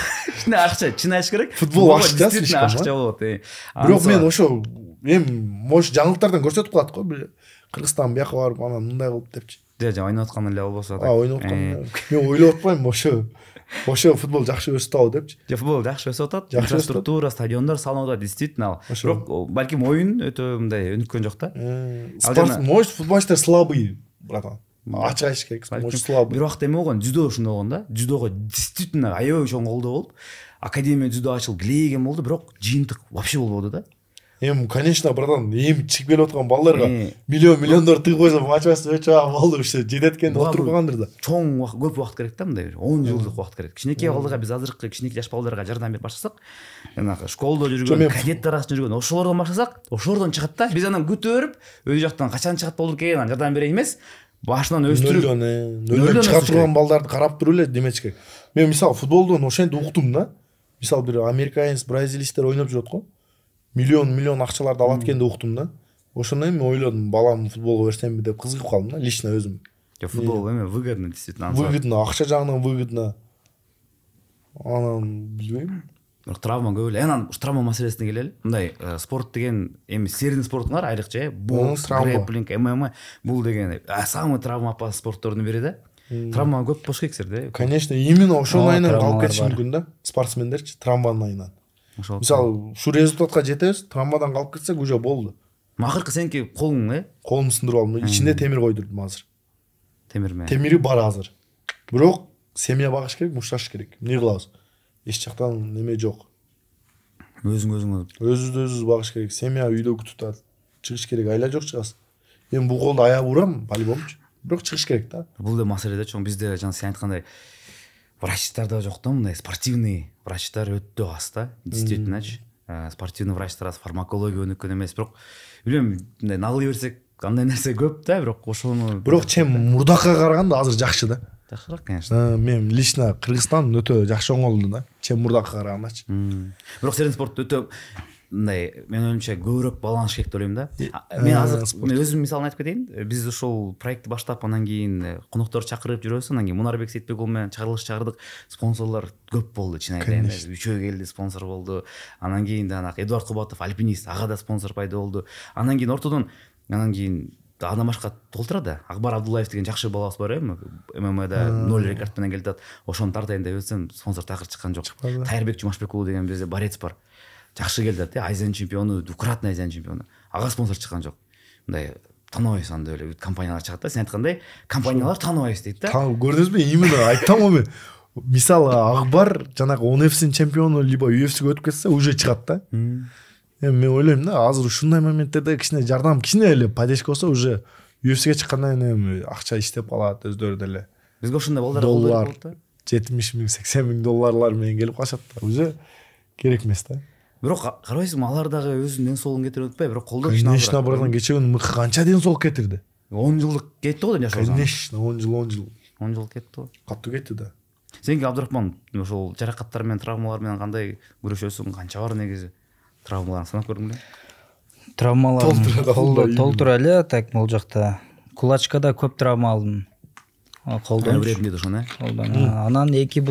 чын акча, чын айтыш керек. Футбол акча слишком. Акча болот. Бирок мен ошо может жаңылыктардан көрсөтүп калат го, бир Кыргызстан бияка барып, анан мындай кылып депчи. Жа ойноп аткан эле болбосо да. Ойноп аткан. Мен ойлоп атпайм, ошо футбол жакшы өсүп атабы депчи. Футбол жакшы өсүп атат. Инфраструктура, стадиондор салынып атат, действительно. Бирок балким oyun өтө мындай өнүккөн жок да. Может, футболисттер слабый, братан. Ачык айтыш керек, может слабый. Бир убакта эме болгон, дзюдо ушундай болгон да. Дзюдого действительно аябай чоң колдоо болуп, академия дзюдо ачылып, глейген болду, бирок жыйынтык вообще болбоду да. Эми конечно братан, эми чыгып келип аткан балдарга миллиондор тыгып койсо матч өчө болду уште жетет экенди отурбагандыр да. Чоң көп убакыт керек да, мындай 10 жылдык убакыт керек. Кичинекей балдарга биз азыркы кичинекей жаш балдарга жардам берип баштасак, жанагы школдо жүргөн, кадеттер арасында жүргөн ошолордон баштасак, ошолордон чыгат да. Биз анан күтөрүп, өз жактан качан чыгат болду экен, анан жардам берейин эмес. Башынан өстүрүп, нөлдөн чыга турган балдарды карап туруп эле демечи керек. Мен мисалы футболдон ошентип уктум да. Мисалы бир американец, бразилецтер ойноп жүрөт го. Миллион акчаларды алат экен деп уктум да. Ошондон мен ойлодум, балам футболго берсемби деп кызыгып калдым да, лично өзүм. Футбол эме выгодно действительно. Выгодно, акча жагынан выгодно. Анан билбейм. Бирок травма көп эле. Анан ушу травма маселесине келели. Мындай спорт деген эми силердин спортуңар айрыкча бокс, грэпплинг, ММА бул деген самый травма опасный спорттордун бири да. Травма көп болуш керек силерде. Конечно, именно ошонун айынан калып кетиши мүмкүн да. Спортсмендерчи травманын айынан. Мисалы, ушу результатка жетебиз, травмадан калып кетсек уже болду. Акыркы сеники колуң, Колумду сындырып алдым. Ичинде темир койдурдум азыр. Темирме? Темири бар азыр. Бирок семья багыш керек, мушташ керек. Эмне кылабыз? Эч жактан неме жок. Өзүбүздү багыш керек. Семья үйдө күтүп атат. Чыгыш керек, айла жок чыгасыз. Эми бул колду аягы урам, по-любому. Бирок чыгыш керек да. Бул да маселе да, чоң бизде жана сен айткандай врачтар да жок да, мындай спортивный врачтар өтө аз да. Действительно-чы. Спортивный врачтар аз, фармакология өнүккөн эмес, бирок билем, мындай нагылый берсек, кандай нерсе көп да, бирок ошону бирок чем мурдакка караганда азыр жакшы да. Жакшыраак, конечно. Мен лично Кыргызстан өтө жакшы оңолду да, чем мурдакка карагандачы. Бирок силердин спорт өтө мындай, мен оюмча көбүрөөк байланыш керек деп ойлойм да. Мен азыр мен өзүм мисалын айтып кетейин. Биз ошол проектти баштап, анан кийин коноктор чакырып жүрөбүз, анан кийин Мунарбек Сейитбекул менен чыгардык. Спонсорлор көп болду, чын айтайын. Үчөө келди, спонсор болду. Анан кийин да Эдуард Кубатов, альпинист, ага да спонсор пайда болду. Анан кийин ортодон, анан кийин адам башка толтура да. Акбар Абдуллаев деген жакшы балабыз бар эми. ММАда 0 рекорд менен келди атат. Ошону тартайын деп өтсөм, спонсор такыр чыккан жок. Тайырбек Жумашбек уулу деген бизде борец бар. Жакшы келди атат, Азия чемпиону, двукратный Азия чемпиону. Ага спонсор чыккан жок. Мындай тааныбайбыз анда эле компаниялар чыгат да. Сен айткандай, компаниялар тааныбайбыз дейт да. Көрдүңүзбү? Именно айтам го мен. Мисалы Акбар жанагы ONFC'нин чемпиону либо UFC'ге өтүп кетсе, уже чыгат да. Мен ойлойм да, азыр ушундай моменттерде кичине жардам, кичине эле поддержка болсо, уже UFC'ге чыккандан кийин акча иштеп калат өздөрү деле. Бизге ушундай балдар болот да. 70 000, 80 000 долларлар менен келип калышат да. Уже керек эмес да. Бирок карабайсызбы, алар дагы өзүнүн ден соолугун кетирип атпайбы, бирок колдоо кичине. Конечно, братан, кечеүн мыкы канча ден соолук кетирди. 10 жылдык кетти го деп жашоо. Конечно, 10 жыл. 10 жыл кетти го. Каттуу кетти да. Сенки Абдурахман, ошол жаракаттар менен, травмалар менен кандай күрөшөсүң, канча бар негизи? Травмаларын санап көрдүң беле? Травмалар толтура эле, так бул жакта. Кулачкада көп травма алдым. Колдон. Анан эки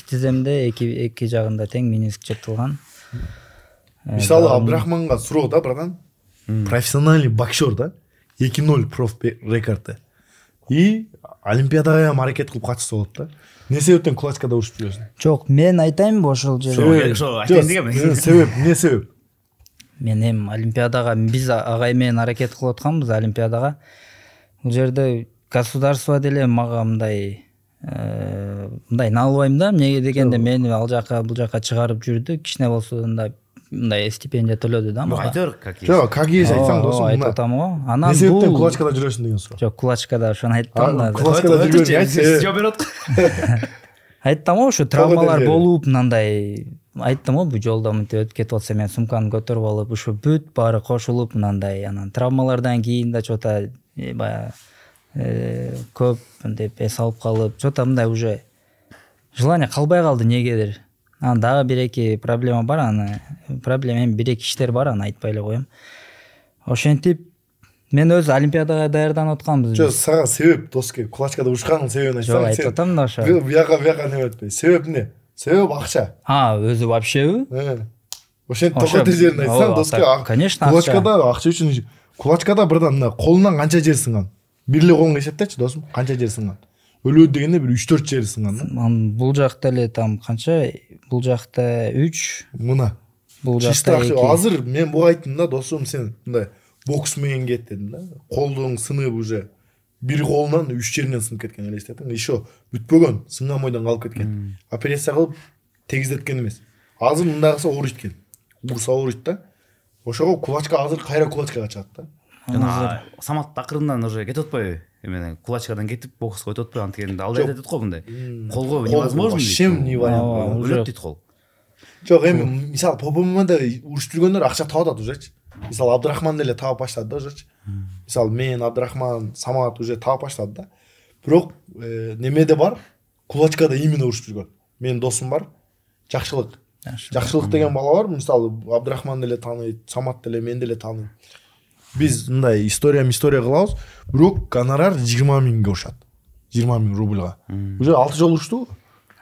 тиземде, эки жагында тең мениск жыртылган. Мисалы Абдурахманга суроо да, братан. Профессиональный боксер да. 2-0 проф рекорды. И Олимпиадага ham аракет кылып катышса болот да. Не себептен кулачкада урушуп жүрөсүң? Жок, мен айтайынбы ошол жерде? Не себеп? Мен эми Олимпиадага, биз агай менен аракет кылып атканбыз Олимпиадага. Бул жерде государство деле мага мындай албайм да, эмнеге дегенде мени ал жака бул жака чыгарып жүрдү, кичине болсо мындай стипендия төлөдү да мага. Айтор как есть. Жок, как есть айтсаң досум. Айтып атам го. Анан бул себептен кулачкада жүрөсүң деген суроо. Жок, кулачкада ошону айттым да. Кулачкада жүргөн айтсы. Жооп берип атат. Айттым го, ушу травмалар болуп, мындай айттым го, бул жолдо мынтип өтүп кетип атса, мен сумканы көтөрүп алып, ушу бүт баары кошулуп, мындай анан травмалардан кийин да чота баягы көп деп эс алып калып, чота мындай уже желание калбай калды негедир. Анан дагы бир-эки проблема бар, аны проблема эми бир-эки иштер бар, аны айтпай эле коем. Ошентип мен өзү Олимпиадага даярданып атканбыз. Жок, сага себеп доски кулачкада урушканын себебин айтсаң. Жок, айтып атам да ошо. Бияка неме этпей. Себеп эмне? Себеп акча. Өзү вообщеби? Ошентип токотир жерин айтсаң, доски конечно кулачкада акча үчүн кулачкада бирден мына колунан канча жер сынган? Бир эле колуңду эсептечи досум, канча жер сынган? Өлөт дегенде бир 3-4 жери сынган да. Бул жакта эле там канча? Бул жакта 3. Мына. Бул жакта 2. Азыр мен буга айттым да, досум, сен мындай бокс менен кет дедим да. Колдуң сынып уже бир колунан 3 жеринен сынып кеткен элестетиң. Еще бүтпөгөн, сынган бойдон калып кеткен. Операция кылып тегиздеткен эмес. Азыр мындагысы ооруйт экен. Урса ооруйт да. ошого кулачка азыр кайра кулачкага чыгат да. Жана Самат акырындан уже кетип атпайбы? Эмне кулачкадан кетип бокска өтүп атпайбы? Анткени алда айтат го мындай. Колго невозможно. Вообще невозможно. Өлөт дейт кол. Жок, эми мисалы ППМда урушуп жүргөндөр акча таап атат ужечи. Мисалы Абдрахман деле таап баштады да ужечи. Мисалы мен, Абдрахман, Самат уже таап баштады да. Бирок немеде бар, кулачкада именно урушуп жүргөн. Менин досум бар, Жакшылык. Жакшылык деген бала бар, мисалы Абдрахман деле тааныйт, Самат деле, мен деле тааныйм. Биз мындай история кылабыз, бирок гонорар 20 миңге урушат. 20 миң рубльга. Уже 6 жолу урушту.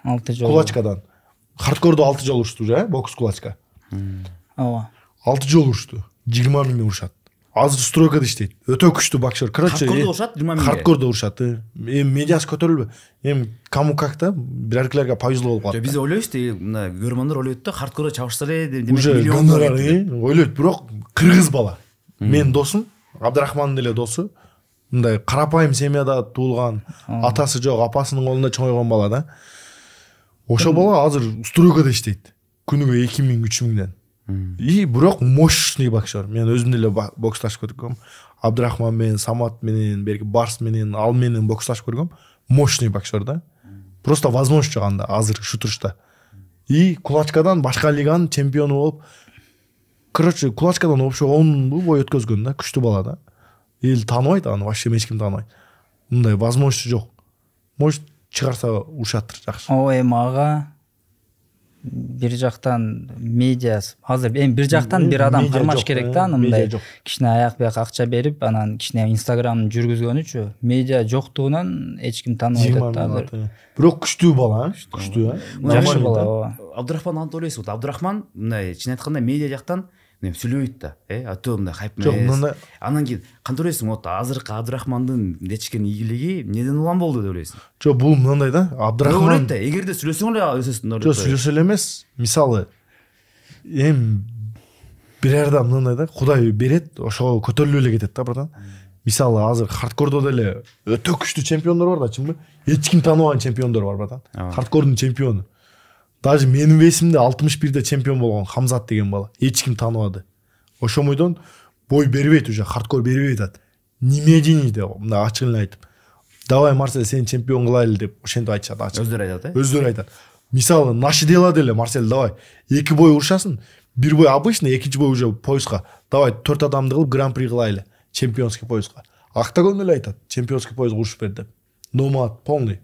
6 жолу. Кулачкадан. Хардкордо 6 жолу урушту уже, бокс кулачка. Ооба. 6 жолу урушту. 20 миңден урушат. Азыр стройкада иштейт. Өтө күчтүү боксер. Короче, хардкордо урушат 20 миңге. Хардкордо урушат. Эми медиасы көтөрүлбү. Эми кому как да биреркилерге повезло болуп калат. Биз ойлойбуз да, мына көрөрмандар ойлойт да, хардкордо чабышса эле демек уже гонорар ойлойт, бирок кыргыз бала. Менин досум, Абдрахмандын деле досу. Мындай карапайым семьяда туулган, атасы жок, апасынын колунда чоңойгон бала да. Ошо бала азыр стройкада иштейт. Күнүгө 2 миң, 3 миңден. И бирок мощный боксер. Мен өзүм деле боксташып көргөм. Абдрахман менен, Самат менен, берки Барс менен, ал менен боксташып көргөм. Мощный боксер да. Просто возможность жок анда азыр ушу турушта. И кулачкадан башка лиганын чемпиону болуп, короче, кулачкадан вообще 10 бой өткөзгөн да, күчтүү бала да. Эл тааныбайт аны, вообще эч ким тааныбайт. Мындай возможность жок. Может чыгарса урушаттыр жакшы. О, эми ага бир жактан медиасы, азыр эми бир жактан бир адам кармаш керек да, мындай кичине аяк бияк акча берип, анан кичине Инстаграмды жүргүзгөнүчү, медиа жоктугунан эч ким тааныбайт да азыр. Бирок күчтүү бала, күчтүү. Жакшы бала, ооба. Абдрахман антып ойлойсуз, Абдрахман мындай чын айтканда медиа жактан сүйлөйт да, атуу мындай хайп эмес. Анан кийин кантип ойлойсуң, вот азыркы Абдрахмандын нечкен ийгилиги эмнеден улам болду деп ойлойсуң? Жок, бул мындай да, Абдрахман да, эгерде сүйлөсөң эле өсөсүң. Жок, сүйлөсө эле эмес. Мисалы, бирерда мындай да, Кудай берет, ошого көтөрүлүп эле кетет да, братан. Мисалы, азыр хардкордо деле өтө күчтүү чемпиондор бар да, чынбы? Эч ким тааныбаган чемпиондор бар, братан. Хардкордун чемпиону. Даже менин весимде 61де чемпион болгон Хамзат деген бала. Эч ким тааныбады. Ошомойдон бой бербейт уже, хардкор бербейт атат. Неме дейни деп, мындай ачык эле айтып. Давай Марсель сени чемпион кылайлы деп ошентип айтышат ачык. Өздөрү айтат, Өздөрү айтат. Мисалы, наши дела деле Марсель, давай 2 бой урушасын. Бир бой обычный, экинчи бой уже пояска. Давай 4 адамды кылып гран-при кылайлы, чемпионский пояска. Актагон эле айтат, чемпионский пояска урушуп бер деп. Номад полный.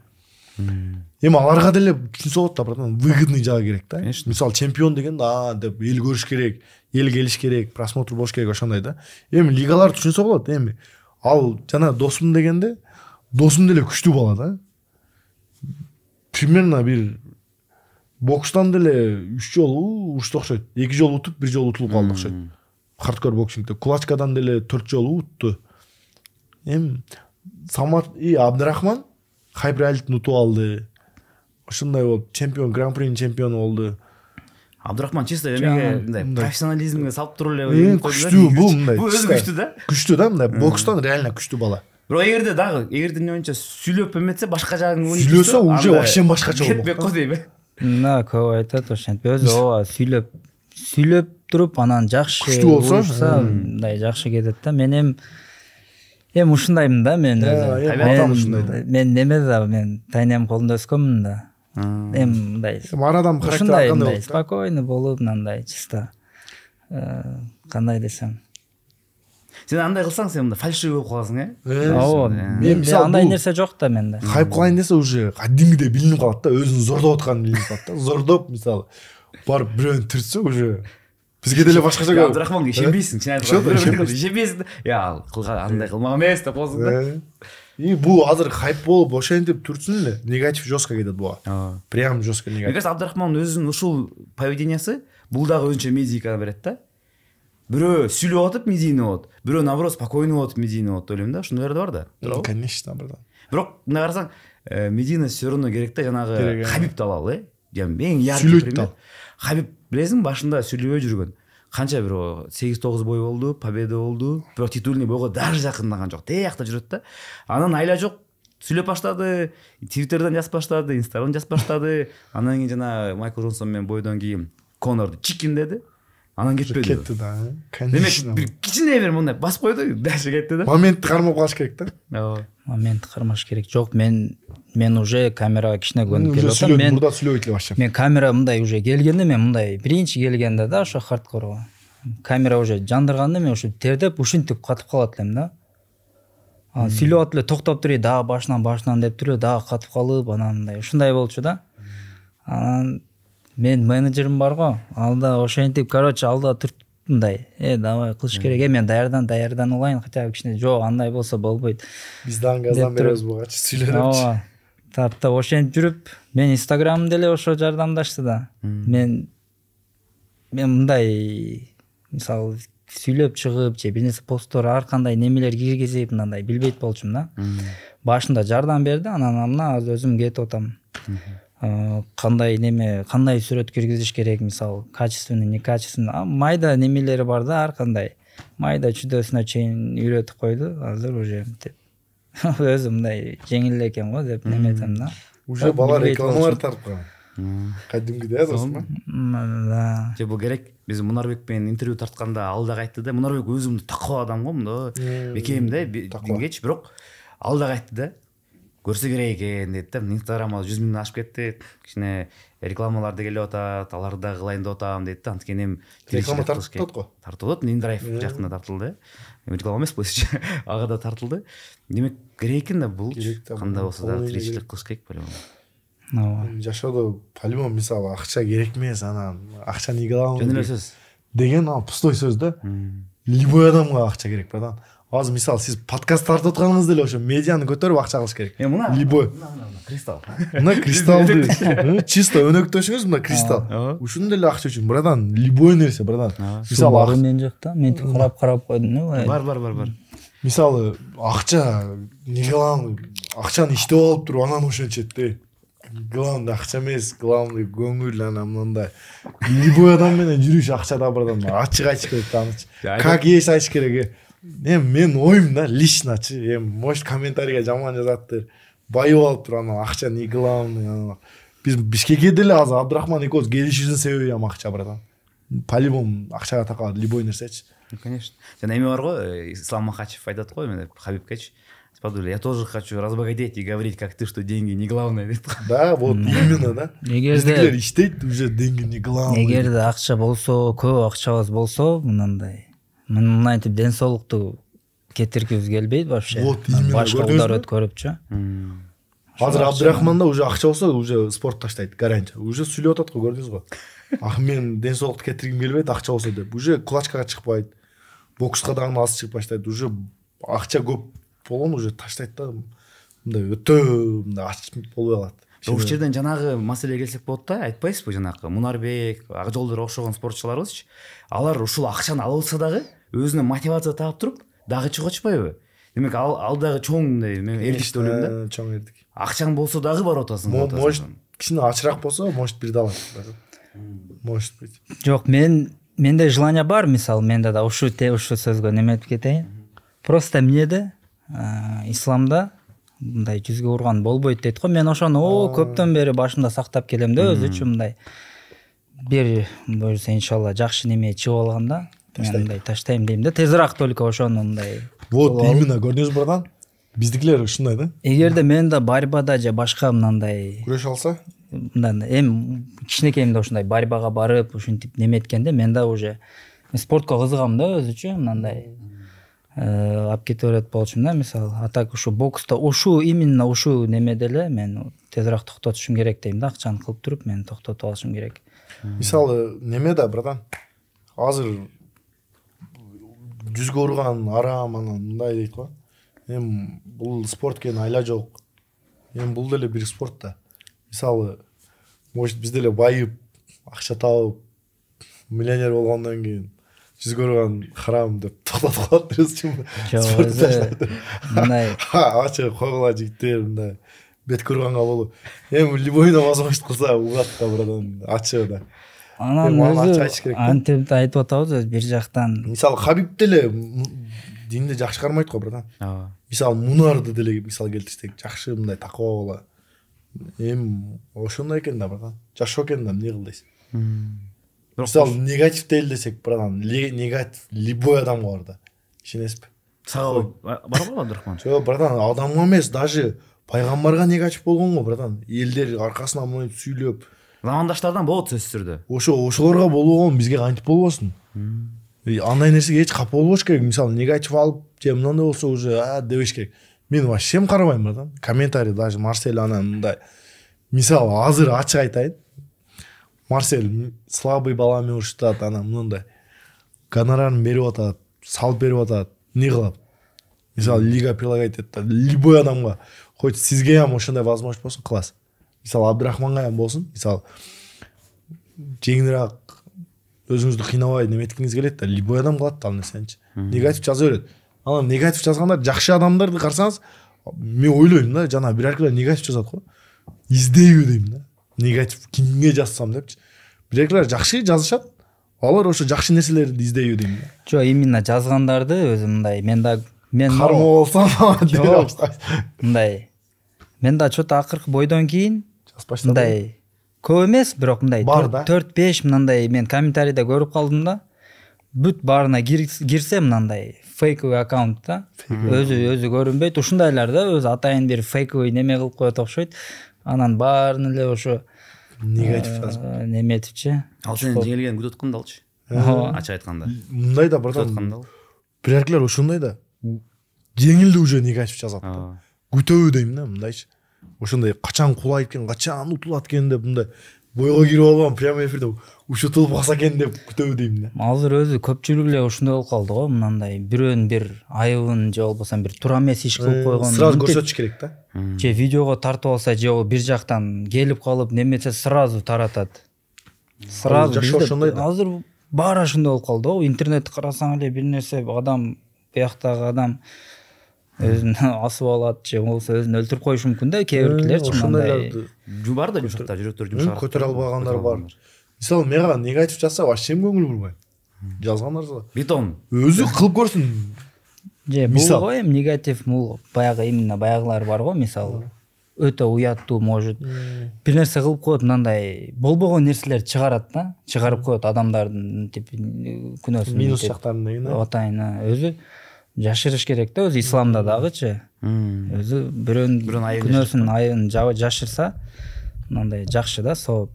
Эми аларга деле түшүнсө болот да, братан, выгодный жагы керек да. Мисалы, чемпион деген деп эл көрүш керек, эл келиш керек, просмотр болуш керек, ошондой да. Эми лигалар түшүнсө болот. Эми ал жана досум дегенде, досум деле күчтүү бала да. Примерно бир бокстан деле 3 жолу урушту окшойт. 2 жолу утуп, 1 жолу утулуп калды окшойт. Хардкор боксингде кулачкадан деле 4 жолу утту. Эми Самат и Абдрахман хайп реалитин утуп алды. Ошондой болуп, чемпион, гран-принин чемпиону болду. Абдрахман чисто эмеге мындай профессионализмге салып туруп эле күчтүү, бул мындай. Бул өзү күчтүү да. Күчтүү да, мындай бокстан реально күчтүү бала. Бирок эгерде эмне боюнча сүйлөп эметсе, башка жагын сүйлөсө уже вообще башкача болот. Кетпек го дейби. Мына көп айтат ошентип. Өзү ооба сүйлөп туруп анан жакшы күчтүү болсо, мындай жакшы кетет да. Мен эми ушундаймын да, мен өзү. Мен неме да, мен тайнем колунда өскөнмүн да. Эми мындай. Арадан характер кандай? Спокойно болуп, мындай чисто. Кандай десем. Сен андай кылсаң, сен мындай фальшивый болуп каласың, Ооба. Мен андай нерсе жок да менде. Хайп кылайын десе уже кадимгидей билинип калат да, өзүн зордоп атканы билинип калат да. Зордоп, мисалы, барып бирөөнү түртсө уже бизге деле башкача келет. Абдрахманга ишенбейсиң, чын айтканда. Ишенбейсиң. Андай кылмак эмес деп коесуң да. И бул азыр хайп болуп ошентип турсун эле, негатив жестко кетет буга. Прям жестко негатив. Мне кажется, Абдрахман өзүнүн ушул поведениясы бул дагы өзүнчө медийка берет да. Бирөө сүйлөп атып медийный болот, бирөө наоборот спокойный болот медийный болот деп ойлойм да. Ушундайлар да бар да. Конечно, братан. Бирок мына карасаң, медийность всё равно керек да, жанагы Хабибди алалы, эң яркий пример. Хабиб билесиң, башында сүйлөбөй жүргөн. Канча бир 8-9 бой болду, победа болду, бирок титульный бойго даже жакындаган жок. Теякта жүрөт да. Анан айла жок, сүйлөп баштады, Twitter'дан жазып баштады, Instagram'дан жазып баштады. Анан кийин жана Майкл Джонсон менен бойдон кийин Конорду чикин деди. анан кетпеди. Кетти да. Демек Конечно. бир кичине бир мындай басып койду, дальше кетти да. Моментти кармап калыш керек да. Ооба. Момент кармаш керек. Жок, мен уже камерага кичине көнүп Уже келип атам. мурда сүйлөбөйт эле башка. Мен камера мындай уже келгенде, мен мындай биринчи келгенде да ошо хардкорго камера уже жандырганда мен ушу тердеп ушинтип катып калат элем да. Анан сүйлөп атып эле токтоп туруй, дагы башынан деп туруп, дагы катып калып, анан мындай ушундай болчу да. Анан мен менеджерим бар го, алда ошентип, короче, алда туруп мындай, давай кылыш керек, мен даярдан алайын, хотя кичине жок, андай болсо болбойт. Биз дагы газдан беребиз бугачы сүйлөдүпчү. Ооба. Таптап ошентип жүрүп, мен Инстаграмым деле ошо жардамдашты да. Мен мындай мисалы сүйлөп чыгып же бир нерсе посттор ар кандай немелер киргизип мындай билбейт болчумун да. Башында жардам берди, анан мына азыр өзүм кетип атам. Кандай сүрөт киргизиш керек, мисалы качественный, некачественный, майда немелери бар да, ар кандай майда чүдөсүнө чейин үйрөтүп койду. Азыр уже мынтип өзүм мындай жеңил экен го деп неметем да. Уже бала рекламалар тартып калган. Кадимгидей досума. Да. Же бул керек. Биз Мунарбек менен интервью тартканда ал дагы айтты да, Мунарбек өзүмдү такоо адам го, мында бекем да, дингечи, бирок ал дагы айтты да. Көрсө керек экен дейт да. Инстаграмга 100 000 ашып кетти. Кичине рекламаларды келип атат, аларды да кылайын деп атам дейт да. Анткени эми реклама тартып атат го. Тартып атат, Индрайв жакында тартылды. Реклама эмес, плейсчи. Ага да тартылды. Демек керек экен да, бул кандай болсо да тиричилик кылыш керек по-любому. Ооба. Жашоодо по-любому мисалы акча керек эмес, анан акчаны ийге аламын Жөн эле сөз деген ал пустой сөз да. Любой адамга акча керек, братан. Азыр мисалы сиз подкаст тартып атканыңыз деле ошо медианы көтөрүп акча кылыш керек. Мына Любой. Кристалл. Мына кристаллды чисто өнөктөшүңүз, мына кристалл. Ушуну деле акча үчүн, братан, любой нерсе, братан. Мисалы мен жакта мен карап койдум. Бар. Мисалы акча не аламын, акчаны иштеп алып туруп анан ошентет да. Главный акча эмес, главный көңүл, анан мындай. Любой адам менен жүрүш акчада, братан. Ачык айтыш керек таныч. Как есть айтыш керек. Мен оюм да, личночы. Может комментарийге жаман жазаттыр. Байып алып туруп анан акча не главный. Биз Бишкекке деле азыр Абдрахман экөөбүз келишүүбүздүн себеби акча, братан. По-любому акчага такалат любой нерсечи. Конечно. Жана эме бар го, Ислам Махачев айтат го, эме Хабибкечи. Спадуля, я тоже хочу разбогатеть и говорить, как ты, что деньги не главное. Да, вот именно, да. Биздикилер иштейт, уже деньги не главное. Эгерде акча болсо, көп акчабыз болсо, мындай мынтип ден соолукту кетиргибиз келбейт вообще. Вот именно. Башка удар өткөрүпчү. Азыр Абдрахманда уже акча болсо, уже спорт таштайт, гарантия. Уже сүйлөп атат го, көрдүңүз го. Мен ден соолукту кетиргим келбейт, акча болсо деп. Уже кулачкага чыкпайт. Бокска дагы алыс чыгып баштайт. Уже акча көп болгон уже таштайт да. Мындай өтө мындай ачып болбой калат. Ушул жерден жанагы маселеге келсек болот да, айтпайсызбы, жанагы Мунарбек, Акжолдор окшогон спортчуларыбызчы. Алар ушул акчаны ала алса дагы өзүнө мотивация таап туруп, дагы чыгып атышпайбы? Демек ал дагы чоң мындай мен эрдик деп ойлойм да. Чоң эрдик. Акчаң болсо дагы барып атасың. Может, кичине ачыраак болсо, может бир далат. Может быть. Жок, менде желание бар, мисалы, менде да ушу сөзгө неметип кетейин. Просто эмнеде исламда мындай жүзгө урган болбойт дейт го. Мен ошону көптөн бери башымда сактап келем да, өзүчө мындай бир буюрса иншалла жакшы неме чыгып алганда мен мындай таштайм дейм да. Тезирээк только ошону мындай. Вот именно, көрдүңүз братан? Биздикилер ушундай да. Эгерде мен да борьбада же башка мындай күрөш алса, мындай кичинекейимде ушундай борьбага барып, ушинтип неметкенде мен да уже спортко кызыгам да өзүчө, мындай алып кете берет болчумун да, мисалы. А так ушу бокста именно ушу немеде эле мен тезирээк токтотушум керек дейм да, акчаны кылып туруп мен токтотуп алышым керек. Мисалы, неме да, братан? Азыр жүзгө урган арам, анан мындай дейт го. Бул спорт экен, айла жок. Бул деле бир спорт да. Мисалы, может биз деле байып, акча табып, миллионер болгондон кийин жүзгө урган харам деп токтотуп калат спорт. Мындай ачык койгула жигиттер, мындай бетке урганга болуп. Любойуна возможность кылса угатка, братан, ачык да. Анан өзү антип айтып атабыз бир жактан. Мисалы, Хабиб деле динди жакшы кармайт го, братан. Мисалы, Мунарды деле мисалы келтирсек, жакшы мындай такоо бола. Ошондой экен да, братан. Жашоо экен да, эмне кыл дейсиң? Мисалы негатив дейли десек, братан, негатив любой адамга бар да. Ишенесизби? Сага бар го Абдурахман? Жок, братан, адамга эмес, даже пайгамбарга негатив болгон го, братан. Элдер аркасынан моюп сүйлөп. Замандаштардан болот сөзсүз түрдө. Ошолорго болгон бизге кантип болбосун? Андай нерсеге эч капа болбош керек. Мисалы негатив алып, же мындай болсо уже дебеш керек. Мен вообще карабайм, братан. Комментарий даже Марсель анан мындай. Мисалы азыр ачык айтайын. Марсель слабый балами урушат, анан мындай. Гонорарын берип атат, салып берип атат. Не кылат? Мисалы лига прилагать этет. Любой адамга, хоть сизге ham ошондой возможность болсун, класс. Мисалы Абдурахманга ham болсун. Мисалы жеңилирээк өзүңүздү кыйнабай неметкиңиз келет да, любой адам кылат ал нерсеничи. Негатив жаза берет. Анан негатив жазгандар жакшы адамдарды карасаңыз, мен ойлойм да, жана биреркилер негатив жазат го. Издейби дейм да. Негатив кимге жазсам депчи. Биреркилер жакшы жазышат. Алар ошо жакшы нерселерди издейби дейм да. Жо, именно жазгандарды өзү мындай, мен карма болсам мындай. Мен да чөтө акыркы бойдон кийин мындай көп эмес, бирок мындай 4-5 мындай мен комментарийде көрүп калдым да. Бүт баарына кирсе мындай фейковый аккаунт да. Өзү көрүнбөйт. Ушундайлар да өзү атайын бир фейковый неме кылып коет окшойт. Анан баарын эле ошо негатив жазып неметипчи. Ал сен жеңилген күтүп атканда алчы. Ачык айтканда. Мындай да братан. Биреркилер ошондой да. Жеңилди уже негатив жазат. Күтөбү дейм да, мындайчы. Ошондой качан кулайт экен, качан утулат экен деп мындай бойго кирип алган прямой эфирде ушутулуп калса экен деп күтөбү дейм да. Азыр өзү көпчүлүк эле ошондой болуп калды го, мындай бирөөнүн бир айыбын же болбосо бир туура эмес иш кылып койгон. Сразу көрсөтүш керек да. Же видеого тартып алса, же бир жактан келип калып немесе сразу таратат. Сразу ошондой да. Азыр баары ошондой болуп калды го. Интернетти карасаң эле бир нерсе адам, бияктагы адам өзүн асып алат же болбосо өзүн өлтүрүп коюшу мүмкүн да, кээ биркилерчи ошондайларды. Бар да жумшакта, жүрөктөр жумшак. Көтөрө албагандар бар. Мисалы мага негатив жазса, вообще көңүл бурбайм. Жазгандар бетон. Өзү кылып көрсүн. Же бул го эми негатив, бул баягы именно баягылар бар го, мисалы өтө уяттуу, может бир нерсе кылып коет, мындай болбогон нерселерди чыгарат да, чыгарып коет адамдардын тип күнөөсүн, минус жактарын деген. Атайын өзү жашырыш керек да, өзү исламда дагычы. Өзү бирөөнүн күнөөсүн, айыбын жашырса, мындай жакшы да, сооп.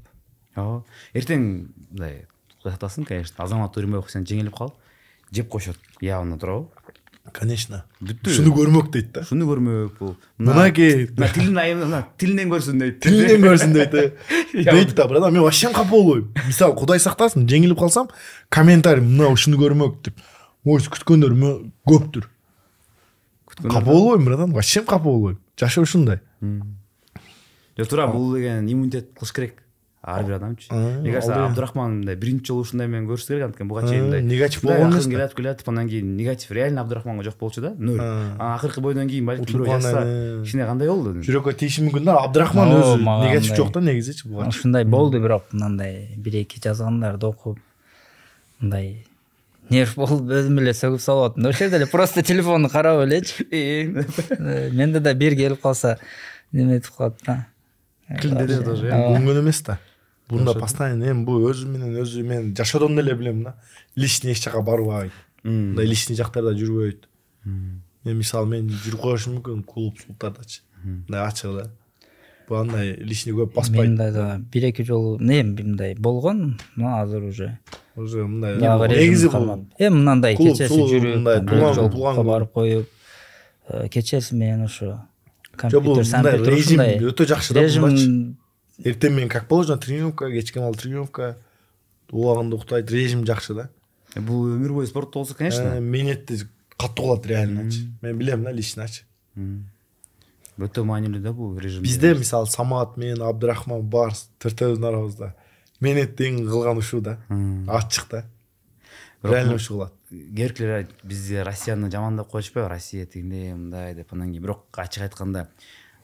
Эртең мындай кутатасың, конечно, Азамат Турмоев сен жеңилип калып, жеп коюшат явно, туурабы? Конечно. Шуну көрмөк дейт да. Шуну көрмөк бул. Мынаки тилин айыбын, тилинен көрсүн дейт. Тилинен көрсүн дейт. Дейт да, братан, мен вообще капа болбойм. Мисалы, Кудай сактасын, жеңилип калсам, комментарий мына ушуну көрмөк деп. Может, күткөндөр көптүр. Капа болбойм, братан, вообще капа болбойм. Жашоо ушундай. Жо, туура, бул деген иммунитет кылыш керек. Ар бир адамчы. Мне кажется, Абдурахман биринчи жолу ушундай менен көрүш керек, анткени буга чейин негатив болгон эмес. Келет, андан кийин негатив реально Абдурахманга жок болчу да. Нөл. Акыркы бойдон кийин балким бирөө жазса, кичине кандай болду? Жүрөккө тийиши мүмкүн да. Абдурахман өзү негатив жок да негизичи буга. Ушундай болду, бирок мындай бир-эки жазгандарды окуп мындай нерв болуп өзүм эле сөгүп салып аттым. Ошол жерде эле просто телефонду карап элечи. Менде да бир келип калса неметип калат да. Килдеде тоже. Оңгөн эмес да. Бунда постоянно бул өзү мен жашоодон эле билем да. Лишний эч жака барбайт. Мындай лишний жактарда жүрбөйт. Мен мисалы мен жүрүп коюшум мүмкүн клубтардачы. Мындай ачык да. Бул андай лишний көп баспайт. Мен да бир-эки жолу мындай болгон, азыр уже мындай негизи бул. Мындай кечеси жүрүп, клубга барып коюп, кечеси менен ошо компьютер сампютер ушундай өтө жакшы да. Режим эртең менен как положено тренировка, кечке мал тренировка, убагында уктайт, режим жакшы да. Бул өмүр бою спорт болсо, конечно. Менетти катуу калат реальночы. Мен билем да личныйчы. Өтө маанилүү да бул режим. Бизде мисалы Самат, мен, Абдурахман бар, төртөөбүздүн арабызда. Менетти эң кылган ушул да. Ачык да. Реально ушул кылат. Герклер бизде Россияны жамандап коюшпайбы? Россия тигиндей, мындай деп, анан кийин бирок ачык айтканда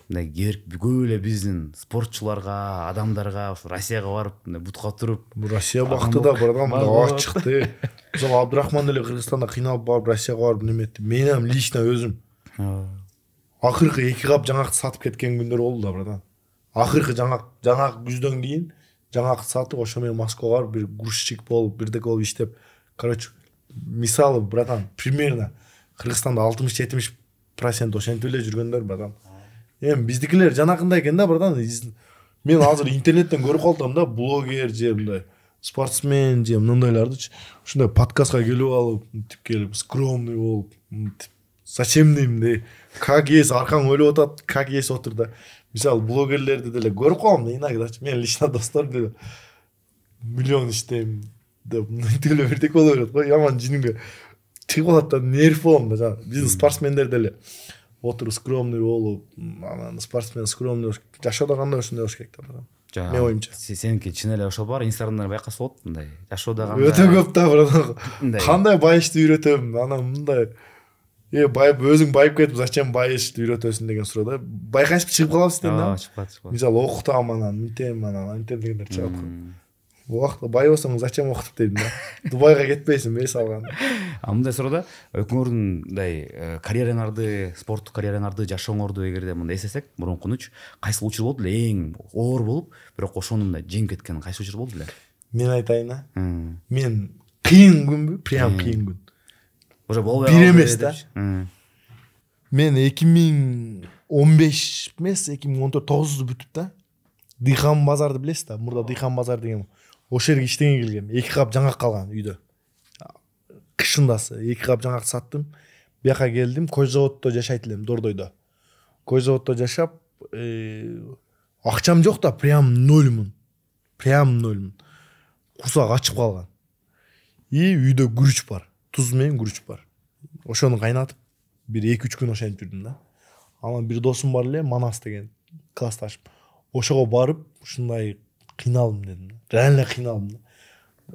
мындай көп эле биздин спортчуларга, адамдарга ушу Россияга барып, мындай бутка туруп, бул Россия бакты да, братан, мындай ачыкты. Мисалы Абдурахман эле Кыргызстанда кыйналып барып, Россияга барып неметти. Мен ham лично өзүм акыркы 2 кап жаңакты сатып кеткен күндөр болду да, братан. Акыркы жаңак күздөн кийин жаңакы сатып ошо менен Москвага барып бир грузчик болуп бирдеке болуп иштеп, короче, мисалы братан, примерно Кыргызстанда 60-70% ошентип эле жүргөндөр братан. Эми биздикилер жанакындай экен да братан. Мен азыр интернеттен көрүп калдым да, блогер же мындай спортсмен же мындайларды ушундай подкастка келип алып, тип келип скромный болуп, зачем дейм, как есть аркаң өлүп атат, как есть отур да. Мисалы блогерлерди деле көрүп калам да, иногда мен лично достор деле миллион иштейм деп мынтип эле бирдеке боло берет го, яман жинimге чыгып алат да, нерв болом да. Биздин спортсмендер деле отуруп скромный болуп, анан спортсмен скромный жашоодо кандай ошондой болуш керек да. Мен оюмча. Сеники чын эле ошол бар, Инстаграмда байкаса болот мындай. Жашоодо кандай. Өтө көп да братан. Кандай байышты үйрөтөм, анан мындай байып өзүң байып кетип, зачем байышты үйрөтөсүң деген суроо да. Байкашып чыгып калабыз дейм да. Чыгат. Мисалы окутам анан мынтем анан антем дегендер чыгат го. Убакытта бай болсоң зачем окутуп дейм да. Дубайга кетпейсиң эс алган. Мындай суроодо экөөңөрдүн мындай карьераңарды, спорттук карьераңарды, жашооңорду эгерде мындай эсесек, мурункунуч кайсы учур болду эле эң оор болуп, бирок ошону мындай жеңип кеткен кайсы учур болду эле? Мен айтайын а. Мен кыйын күнбү, прям кыйын күн. Уже болбой бир эмес да. Мен 2015 эмес, 2014 9 бүтүп да. Дыйхан базарды билесиз да? Мурда Дыйхан базар деген. Ошол жерге иштеген келгем. 2 кап жаңак калган үйдө. Кышындасы 2 кап жаңак саттым. Бияка келдим, Кожзаводдо жашайт элем, Дордойдо. Кожзаводдо жашап, акчам жок да, прям нольмун. Прям нольмун. Курсак ачып калган. И үйдө күрүч бар. Туз менен күрүч бар. Ошону кайнатып, бир 2-3 күн ошентип жүрдүм да. Анан бир досум бар эле, Манас деген классташым. Ошого барып, ушундай кыйналдым дедим. Реально кыйналдым.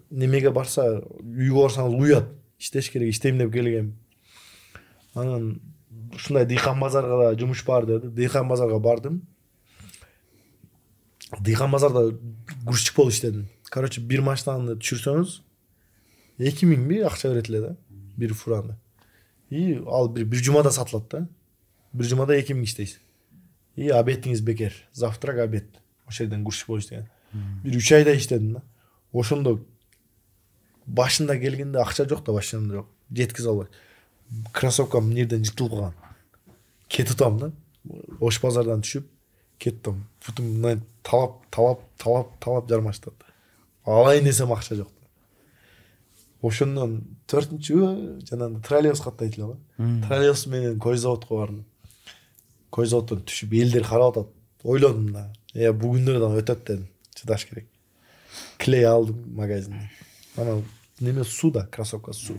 Немеге барса, үйгө барсаңыз уят. Иштеш керек, иштейм деп келгем. Анан ушундай Дыйхан базарга да жумуш бар деди. Дыйхан базарга бардым. Дыйхан базарда грузчик болуп иштедим. Короче, бир машинаны түшүрсөңүз 2000 би акча берет эле да. Бир фураны. И ал бир жумада сатылат да. Бир жумада 2000 иштейсиз. И обедиңиз бекер. Завтрак, обед. Ошол жерден грузчик болуп иштеген. Бир 3 айда иштедим да. Ошондо башында келгенде акча жок да, башында жок. Жеткизе албайт. Кроссовкам нерден жыртылып калган. Кетип атам да. Ош базардан түшүп кеттим. Бутум талап жармаштат. Алайын десем акча жок. Ошондон 4-чү жанагы троллейбус каттайт эле го. Троллейбус менен Кожзаводко бардым. Кожзаводдон түшүп элдер карап атат. Ойлодум да. Бүгүндөрдөн өтөт дедим. Чыдаш керек. Клей алдым магазинден. Анан неме суу да, кроссовка суу.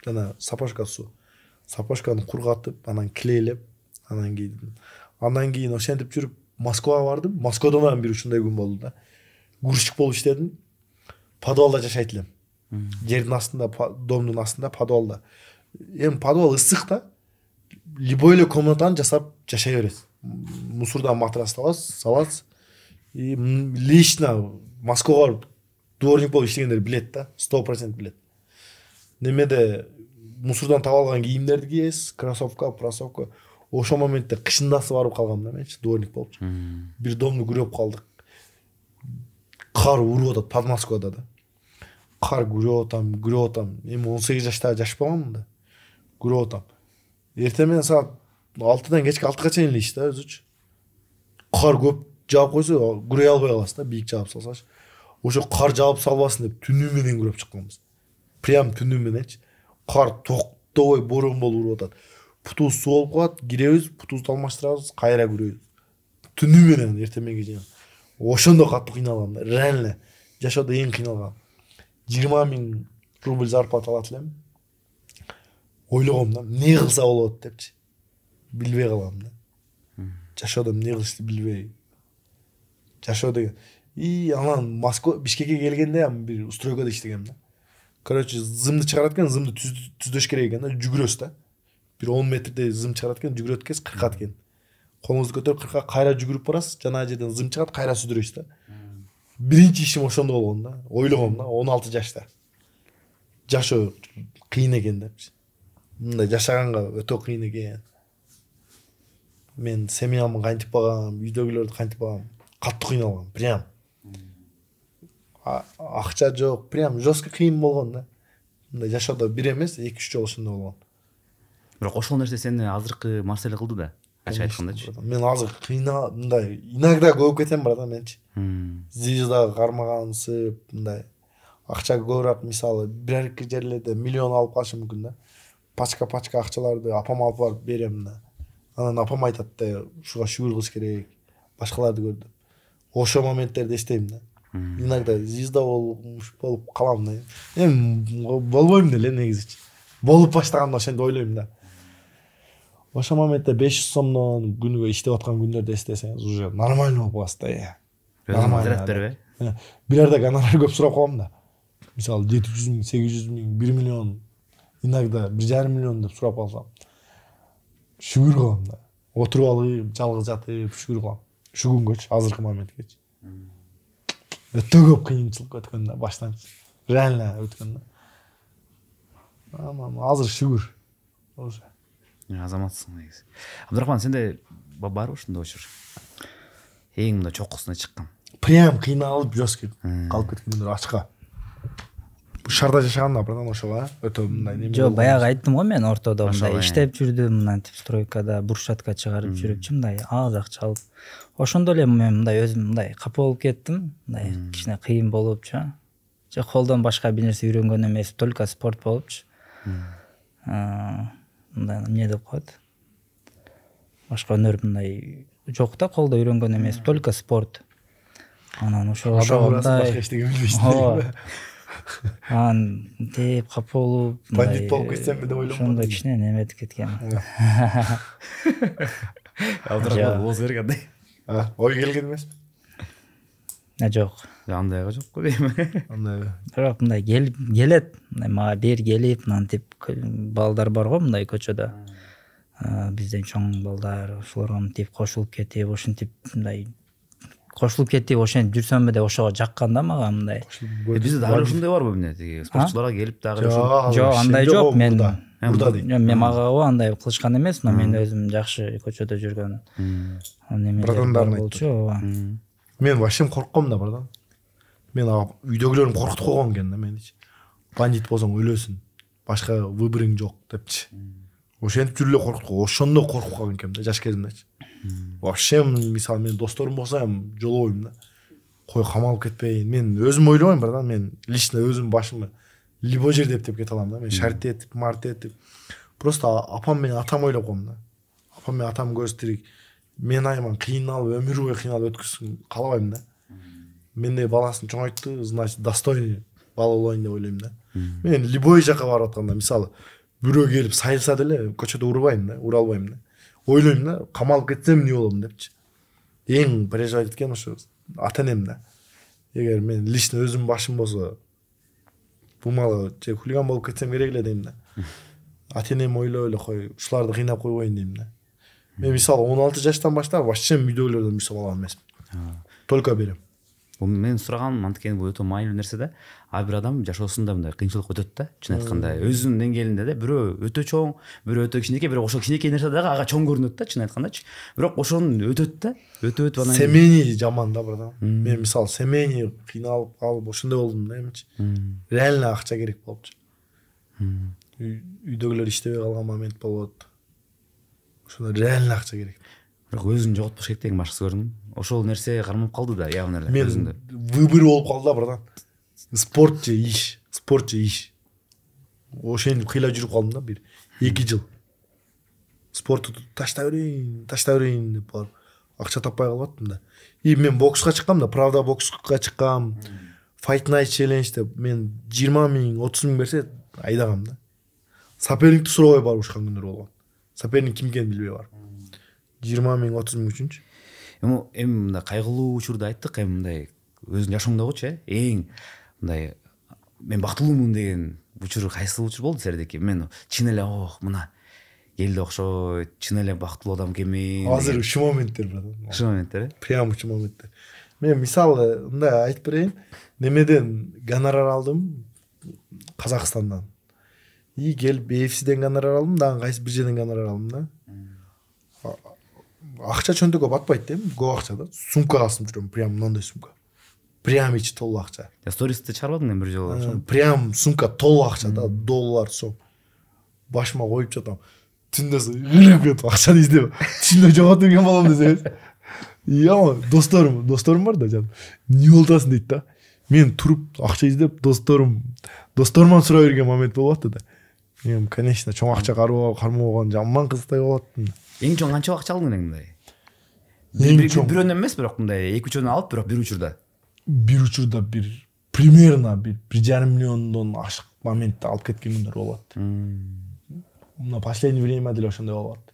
Жана сапожка суу. Сапожканы кургатып, анан клейлеп, анан кийдим. Андан кийин ошентип жүрүп Москвага бардым. Москвада да бир ушундай күн болду да. Грузчик болуп иштедим. Подвалда жашайт элем. Жердин астында, домдун астында подвалда. Эми подвал ысык да. Любой эле комнатаны жасап жашай бересиз. Мусордан матрас саласыз. И лично Москвага дворник болуп иштегендер билет да, 100% билет. Немеде мусордан таап алган кийимдерди кийесиз, кроссовка. Ошол моментте кышындасы барып калгам да, менчи дворник болуп. Бир домду күрөп калдык. Кар уруп атат под Москвада да. Кар күрөп атам. Эми 18 жашта жашпагаммын да. Күрөп атам. Эртең менен саат 6-дан кечки 6-га чейин эле иш да өзүчү. Кар көп жаап койсо күрөй албай каласыз да, бийик жаап салсач. Ошо кар жаап салбасын деп түнү менен күрөп чыкканбыз. Прям түнү мененчи. Кар токтобой борон болуп уруп атат. Путубуз суу болуп калат, киребиз, путубузду алмаштырабыз, кайра күрөйбүз. Түнү менен эртең мененге чейин. Ошондо катуу кыйналгам. Реально жашоодо эң кыйналган. 20 000 рубль зарплата алат элем. Ойлогом да, эмне кылса болот депчи. Билбей калам да. Жашоодо эмне кылышты билбей. Жашоо деген. И анан Москва, Бишкекке келгенде бир стройкада иштегем да. Короче, зымды чыгарат экен, зымды түздөш керек экен да, жүгүрөсүз да. Бир 10 метрдей зым чыгарат экен, жүгүрөт экенсиз, 40 экен. Колуңузду көтөрүп 40-ка кайра жүгүрүп барасыз, жана жерден зым чыгат, кайра сүдүрөсүз да. Биринчи ишим ошондо болгон да. Ойлогом да, 16 жашта. Жашоо кыйын экен депчи. Мындай жашаганга өтө кыйын экен. Мен семьямды кантип багам, үйдөгүлөрдү кантип багам, катуу кыйналгам, прям. акча жок, прям жестко кыйын болгон да. Мындай жашоодо бир эмес, 2-3 жолу ошондой болгон. Бирок ошол нерсе сени азыркы Марсель кылды да. Ачык айткандачы. Мен азыр кыйна мындай иногда көп кетем брат менчи. Звезда кармагансы мындай акча көбүрөөк, мисалы бир жерлерде миллион алып калышы мүмкүн да. Пачка акчаларды апам алып барып берем да. Анан апам айтат да, ушуга шүгүр кылыш керек, башкаларды көрдүм. Ошо моменттерде эстейм да. Иногда звезда болуп калам да. Эми болбойм деле негизичи. Болуп баштаганда ошентип ойлойм да. Ошо моментте 500 сомдон күнүгө иштеп аткан күндөрдү эстесеңиз, уже нормально болуп каласыз да. Нормально бербей. Бир арда гонорар көп сурап калам да. Мисалы 700 миң, 800 миң, 1 миллион, иногда 1,5 миллион деп сурап калсам, шүгүр кылам да. Отуруп алып, жалгыз жатып шүгүр кылам. Шу күнгөчү, азыркы моменткечи. Өтө көп кыйынчылык өткөн да, баштан. Реально өткөн да. Азыр шүгүр. Уже. Азаматсың негизи. Абдурахман, сенде бар ушундай очур? Эң мындай чокусуна чыккан. Прям кыйналып жестко калып кеткен күндөр ачка. Шарда жашаганда абдан ошого өтө мындай неме. Жок, баягы айттым го мен ортодо мындай иштеп жүрдүм, мынтип стройкада брусчатка чыгарып жүрүпчү, мындай аз акча алып. Ошондо эле мен мындай өзүм мындай капа болуп кеттим, мындай кичине кыйын болупчу. Же колдон башка бир нерсе үйрөнгөн эмес, только спорт болупчу. Мындай эмне деп коет? Башка өнөр мындай жок да, колдо үйрөнгөн эмес, только спорт. Анан ошого башка эчтеке билбейсиң. Анан деп капа болуп, бандит болуп кетсемби деп ойлоп. Ошондой кичине неметип кеткен. Абдурахман болсо керек андай. Ой келген эмеспи? Жок. Андайга жок го дейм. Андай. Бирок мындай келет, мындай мага бер келип, мынтип балдар бар го мындай көчөдө. Бизден чоң балдар, ошолорго мынтип кошулуп кетип, ошентип мындай кошулуп кетип, ошентип жүрсөмбү деп ошого жаккан да мага мындай. Бизде дагы ушундай барбы эмне? Тиги спортчуларга келип дагы ошо. Жок, андай жок. Мен Бурда дейм. Мен мага андай кылышкан эмес, но мен өзүм жакшы көчөдө жүргөн. Братандарын болчу. Мен вообще коркком да братан. Мен үйдөгүлөрүм коркутуп койгон экен да меничи. Бандит болсоң өлөсүң. Башка выборың жок депчи. Ошентип жүрүп эле коркутуп, ошондо коркуп калган экенмин да жаш кезимдечи. Вообще мисалы мен досторум болсо эми жолобойм да. Кой камалып кетпейин. Мен өзүм ойлобойм братан, мен лично өзүм башымы любой жерде эптеп кете алам да. Мен шарт этип, март этип. Просто апам менен атам ойлоп коем да. Апам менен атам көз тирик. Мен айман кыйналып, өмүр бою кыйналып өткөзүн каалабайм да. Мендей баласын чоңойтты, значит, достойный бала болоюн деп ойлойм да. Мен любой жака барып атканда, мисалы, бирөө келип сайылса деле көчөдө урбайм да, ура албайм да. Ойлойм да, камалып кетсем эмне болом депчи. Эң переживать эткен ошо ата-энем да. Эгер мен лично өзүм башым болсо, бумалы же хулиган болуп кетсем керек эле дейм да. Ата-энем ойлоп эле кой, ушуларды кыйнап койбойн дейм да. Мен мисалы 16 жаштан баштап вообще үйдөгүлөрдөн мисал алам эмесмин. Только берем. Мен сураганым анткени бул өтө маанилүү нерсе да. Ар бир адам жашоосунда мындай кыйынчылык өтөт да. Чын айтканда, өзүнүн деңгээлинде да. Бирөө өтө чоң, бирөө өтө кичинекей, бирок ошо кичинекей нерсе дагы ага чоң көрүнөт да, чын айткандачы. Бирок ошону өтөт да. Өтөт анан семейный жаман да братан. Мен мисалы семейный кыйналып калып ошондой болдум да эмчи. Реально акча керек болупчу. Үйдөгүлөр иштебей калган момент болот. Ошондо реально акча керек. Бирок өзүн жоготпош керек деген башкысы көрдүм. Ошол нерсе кармап калды да, явно эле өзүндө. Выбор болуп калды да братан. Спорт же иш, спорт же иш. Ошентип кыйла жүрүп калдым да бир 2 жыл. Спорту таштай берейин деп барып акча таппай калып да. И мен бокска чыккам да, правда бокска чыккам. Fight Night Challenge деп мен 20 миң, 30 миң берсе айдагам да. Соперникти сурабай барып ушкан күндөр болгон. Соперник ким экенин билбей барып. 20 миң, 30 миң үчүнчү. Эми мындай кайгылуу учурду айттык, эми мындай өзүнүн жашооңдогучу эң мындай мен бактылуумун деген учур кайсы учур болду силердики? Мен чын эле мына элди окшойт, чын эле бактылуу адам экенмин. Азыр ушу моменттер братан. Ушу моменттер, прям ушу моменттер. Мен мисалы мындай айтып берейин, немеден гонорар алдым Казакстандан. И келип BFCден гонорар алдым, дагы кайсы бир жерден гонорар алдым да. Акча чөнтөгө батпайт дейм, көп акча да. Сумка астым жүрөм, прям мындай сумка. прям ичи толук акча. Стористи чыгарбадың эми бир жолу? Прям сумка толук акча да, доллар сом. Башыма коюп жатам. Түндө ырып кетип акчаны издеп, түшүндө жоготуп келген болом десеңиз. Досторум бар да жаным. Не болтасың дейт да. Мен туруп акча издеп, досторуман сурай берген момент болуп атты да. Мен, конечно, чоң акча кармабаган жаман кызыктай болуп аттым. Эң чоң канча акча алдың мындай? Бирөөнөн эмес, бирок мындай 2-3 алып, бирок бир учурда. Бир учурда примерно 1,5 миллиондон ашык моментте алып кеткен күндөр болот. Мына последний время деле ошондой болуп атты.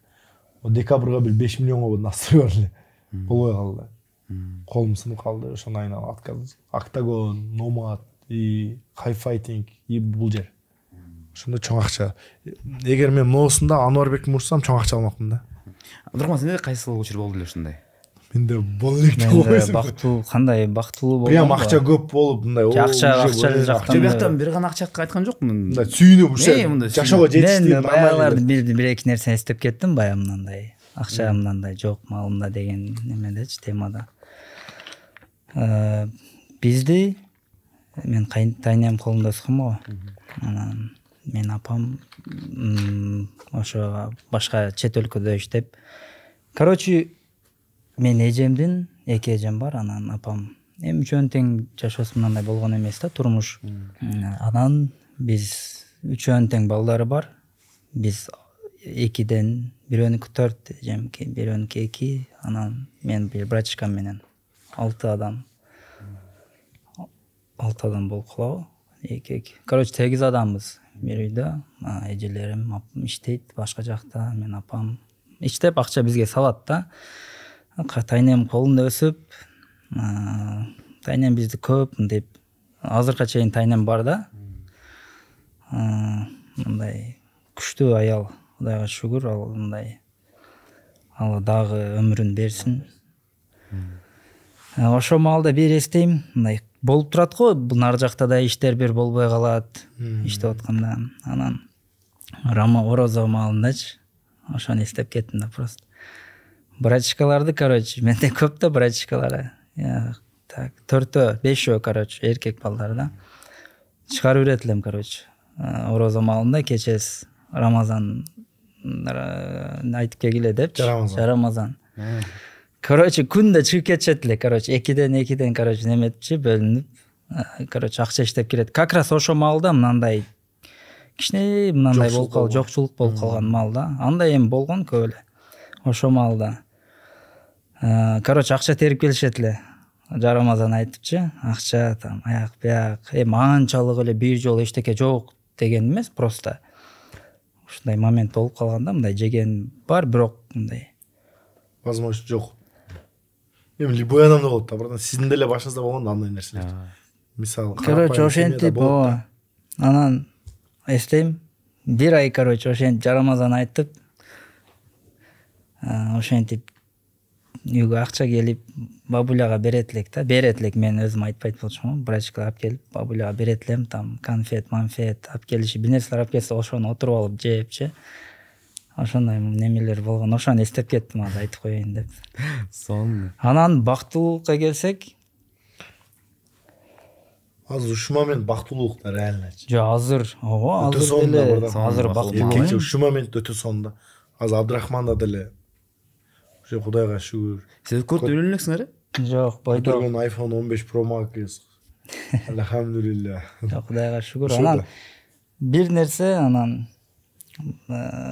Декабрга 5 миллионго настрой бар эле. Болбой калды. Колум сынып калды, ошону айнала отказ. Октагон, Nomad, High Fighting, бул жер. Ошондо чоң акча. Эгер мен моосунда Ануарбекти урсам чоң акча алмакмын да. Абдурахман, сенде кайсы учур болду эле ушундай? Менде боло элек деп койсоң. Бактылуу, кандай бактылуу болду. Прям акча көп болуп, мындай акча жактан. Жобяктан бир гана акча айткан жокмун. Мындай сүйүнүп жашоого жетиштип. Мен баягыларды бир эки нерсе эстеп кеттим, бая мындай. Акча мындай жок малымда деген немедечи, темада. Бизди мен тайнем колунда өскөм го. Анан мен апам ошо башка чет өлкөдө иштеп. Короче, мен эжемдин 2 эжем бар, анан апам эми үчөөнүн тең жашоосу мындай болгон эмес да, турмуш. Анан биз үчөөнүн тең балдары бар. Биз 2ден бирөөнүкү 4, эжемки бирөөнүкү 2, анан мен бир братишкам менен 6 адам. 6 адам болуп калабы? 2. Короче, 8 адамбыз бир үйдө. Эжелерим иштейт башка жакта, мен апам иштеп акча бизге салат да. Тайнем колунда өсүп, тайнем бизди көп деп азыркыга чейин тайнем бар да. Мындай күчтүү аял, Кудайга шүгүр, ал мындай. Ал дагы өмүрүн берсин. Ошо маалда бир эстейм, мындай болуп турат го, нар жакта да иштер бир болбой калат, иштеп атканда. Анан Рама Орозо маалындачы, ошону эстеп кеттим да просто. Братишкаларды, короче, менде көп да братишкалары. Так, 4-5, короче, эркек балдар да. Чыгарып берет элем, короче. Орозо маалында кечес Рамазан айтып келгиле деп. Рамазан. Короче, күндө чыгып кетишет эле, короче, 2ден, короче, неметчи бөлүнүп, короче, акча иштеп келет. Как раз ошо маалда мындай кичине мындай болуп калды, жокчулук болуп калган маалда. Андай эми болгон көп эле. Ошо маалда. Короче, акча терип келишет эле. Рамазан айтыпчы, акча там аяк бияк, эми анчалык эле бир жолу эчтеке жок деген эмес, просто ушундай момент болуп калганда, мындай жеген бар, бирок мындай возможно жок. Эми любой адамда болот да, бирок сиздин деле башыңызда болгон андай нерселер. Мисалы, короче, ошентип, анан эстейм, бир ай, короче, ошентип Рамазан айтып, ошентип үйгө акча келип бабуляга берет элек да, мен өзүм айтпайт болчумун, братишка алып келип бабуляга берет элем, там конфет, манфет алып келиши, бир нерселер алып келсе, ошону отуруп алып жепчи. Ошондой немелер болгон, ошону эстеп кеттим, азыр айтып коеюн деп. Сонун. Анан бактылуулукка келсек, азыр ушу момент бактылуулук да реальночу. Жок, азыр, азыр деле, азыр бактылуу. Ушу момент өтө сонда. Азыр Абдрахманда деле ушу Кудайга шүгүр. Сиз көрүп үйлөнөсүңөр? Жок, бойдо. Турган iPhone 15 Pro Max. Алхамдулилля. Жок, Кудайга шүгүр. Анан бир нерсе, анан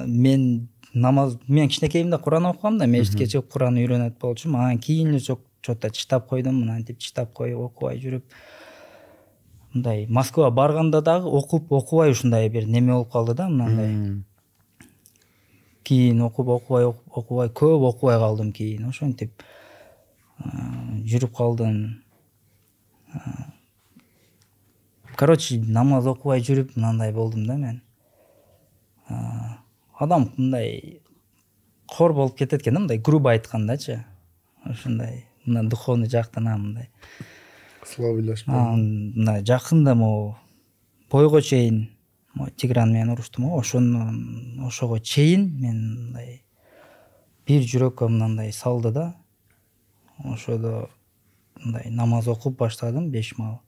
мен кичинекейимде Куран окугам да, мечитке чыгып Куран үйрөнөт болчумун. Анан кийин эле чокто читап койдум, мынантип читап коюп окубай жүрүп. Мындай Москва барганда дагы окубай ушундай бир неме болуп калды да, мындай. Кийин окубай көп окубай калдым кийин. Ошентип жүрүп калдым. Короче, намаз окубай жүрүп мындай болдум да мен. Адам мындай кор болуп кетет экен да, мындай грубо айткандачы. Ошондай, мына духовный жактан мындай. Славилашпа. Мына жакында бойго чейин Тигран менен уруштум, ошого чейин мен мындай бир жүрөккө мындай салды да. Ошодо мындай намаз окуп баштадым 5 маал.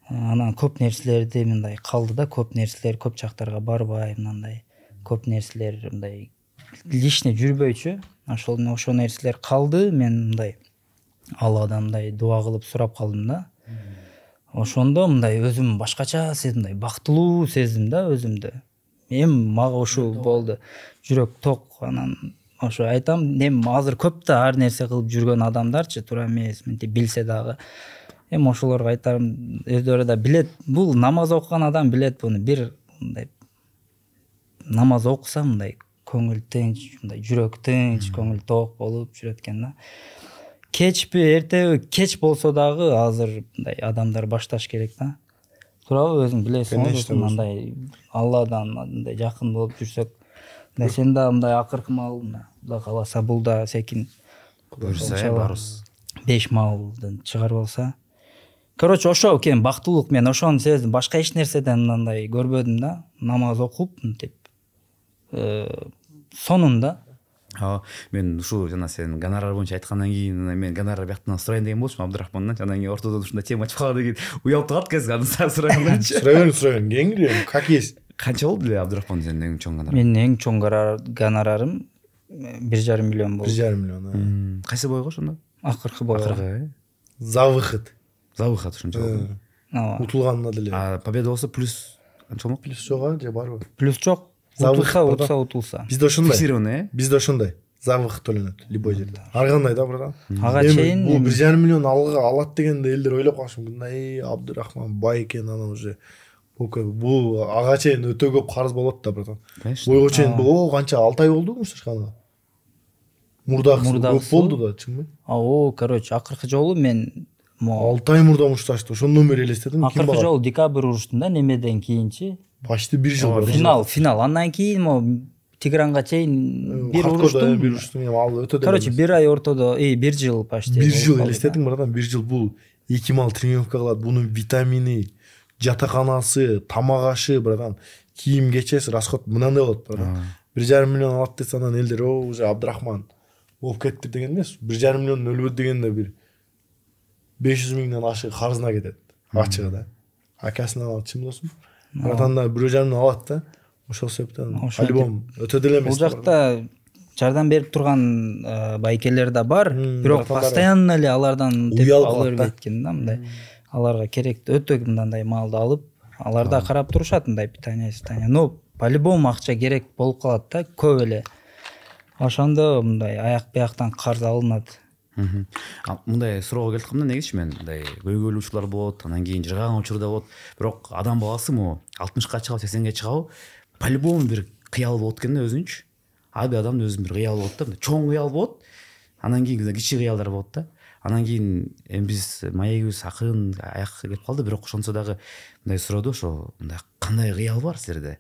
Анан көп нерселерди мындай калды да, көп нерселер көп жактарга барбай, мындай көп нерселер мындай лишний жүрбөйчү. Ошол нерселер калды. Мен мындай Алладан мындай дуа кылып сурап калдым да. Ошондо мындай өзүм башкача мындай бактылуу сездим да өзүмдү. Мага ушул болду. Жүрөк ток. Анан ошо айтам, азыр көп да ар нерсе кылып жүргөн адамдарчы, туура эмес, мынтип билсе дагы. Ошолорго айтарым, өздөрү да билет, бул намаз окуган адам билет буну. Бир мындай намаз окуса мындай көңүл тынч, мындай жүрөк тынч, көңүл ток болуп жүрөт экен да. Кечпи, эртеби, кеч болсо дагы азыр мындай адамдар башташ керек да. Туурабы, өзүң билесиң, мындай Алладан мындай жакын болуп жүрсөк, сен да мындай акыркы маал, Кудай кааласа бул да секин буюрса барыбыз 5 маалдан чыгарып алса. Короче, ошо экен бактылык, мен ошону сездим. Башка эч нерседен мындай көрбөдүм да. Намаз окуп, мынтип сонунда. Мен ушул жана сен гонорар боюнча айткандан кийин мен гонорар бияктан сурайын деген болчумун Абдрахмандан. Анан кийин ортодон ушундай тема ачып калган деген уялып турат экенсиң. Анан сурайгандачы. Сурайбериң, кеңири, как есть. Канча болду эле Абдрахман сенин эң чоң гонорар? Менин эң чоң гонорарым 1,5 миллион болду. 1,5 миллион. Кайсы бойго ошондо? Акыркы бойго. За выход ошончо болду. Утулганда деле. Победа болсо плюс канча болмок? Плюс жок, же барбы? Плюс жок. Утулса. Бизде ошондой. Фиксированный, Бизде ошондой. За выход төлөнөт любой жерде. Ар кандай да, братан. Ага чейин бул 1,5 миллион алат дегенде элдер ойлоп калышым, мындай Абдрахман бай экен, анан уже бул ага чейин өтө көп карыз болот да, братан. Бойго чейин бул канча 6 ай болду мушташканга. Мурдагысы көп болду да, чынбы? Короче, акыркы жолу мен 6 ай мурда мушташты. Ошондон бери элестедим. Акыркы жолу декабрь уруштум да, немеден кийинчи. Почти 1 жыл бар. Финал. Андан кийин Тигранга чейин бир уруштум. Ал өтө. Короче, 1 ай ортодо, 1 жыл почти. 1 жыл элестедиң, братан, 1 жыл бул 2 маал тренировка кылат, бунун витамини, жатаканасы, тамак ашы, братан, кийим кечеси, расход мынандай болот, братан. 1,5 миллион алат десе, анан элдер уже Абдрахман болуп кетти деген эмес. 1,5 миллион өлбөт дегенде бир 500 миңден ашык карызына кетет. Ачыгы да. Акасынан алат, чын досум. Братан да 1,5 миллион алат да. Ошол себептен альбом өтө деле эмес. Бул жакта жардам берип турган байкелер да бар, бирок постоянно эле алардан алып кеткен да, мындай. Аларга керектүү өтө мындай маалды алып, алар да карап турушат мындай питание. Но по-любому акча керек болуп калат да, көп эле. Ошондо мындай аяк-бияктан карыз алынат. Мындай суроого келип калдым, негизичи мен мындай көйгөйлүү учурлар болот, анан кийин жыргаган учурда болот. Бирок адам баласы 60ка чыгып 80ге чыгабы, по-любому бир кыял болот экен да өзүнчү. Аби адамдын өзүнүн бир кыялы болот да, чоң кыял болот. Анан кийин кичи кыялдар болот да. Анан кийин биз маегибиз акырын аякка келип калды, бирок ошонсо дагы мындай сурооду, ошо мындай кандай кыял бар силерде?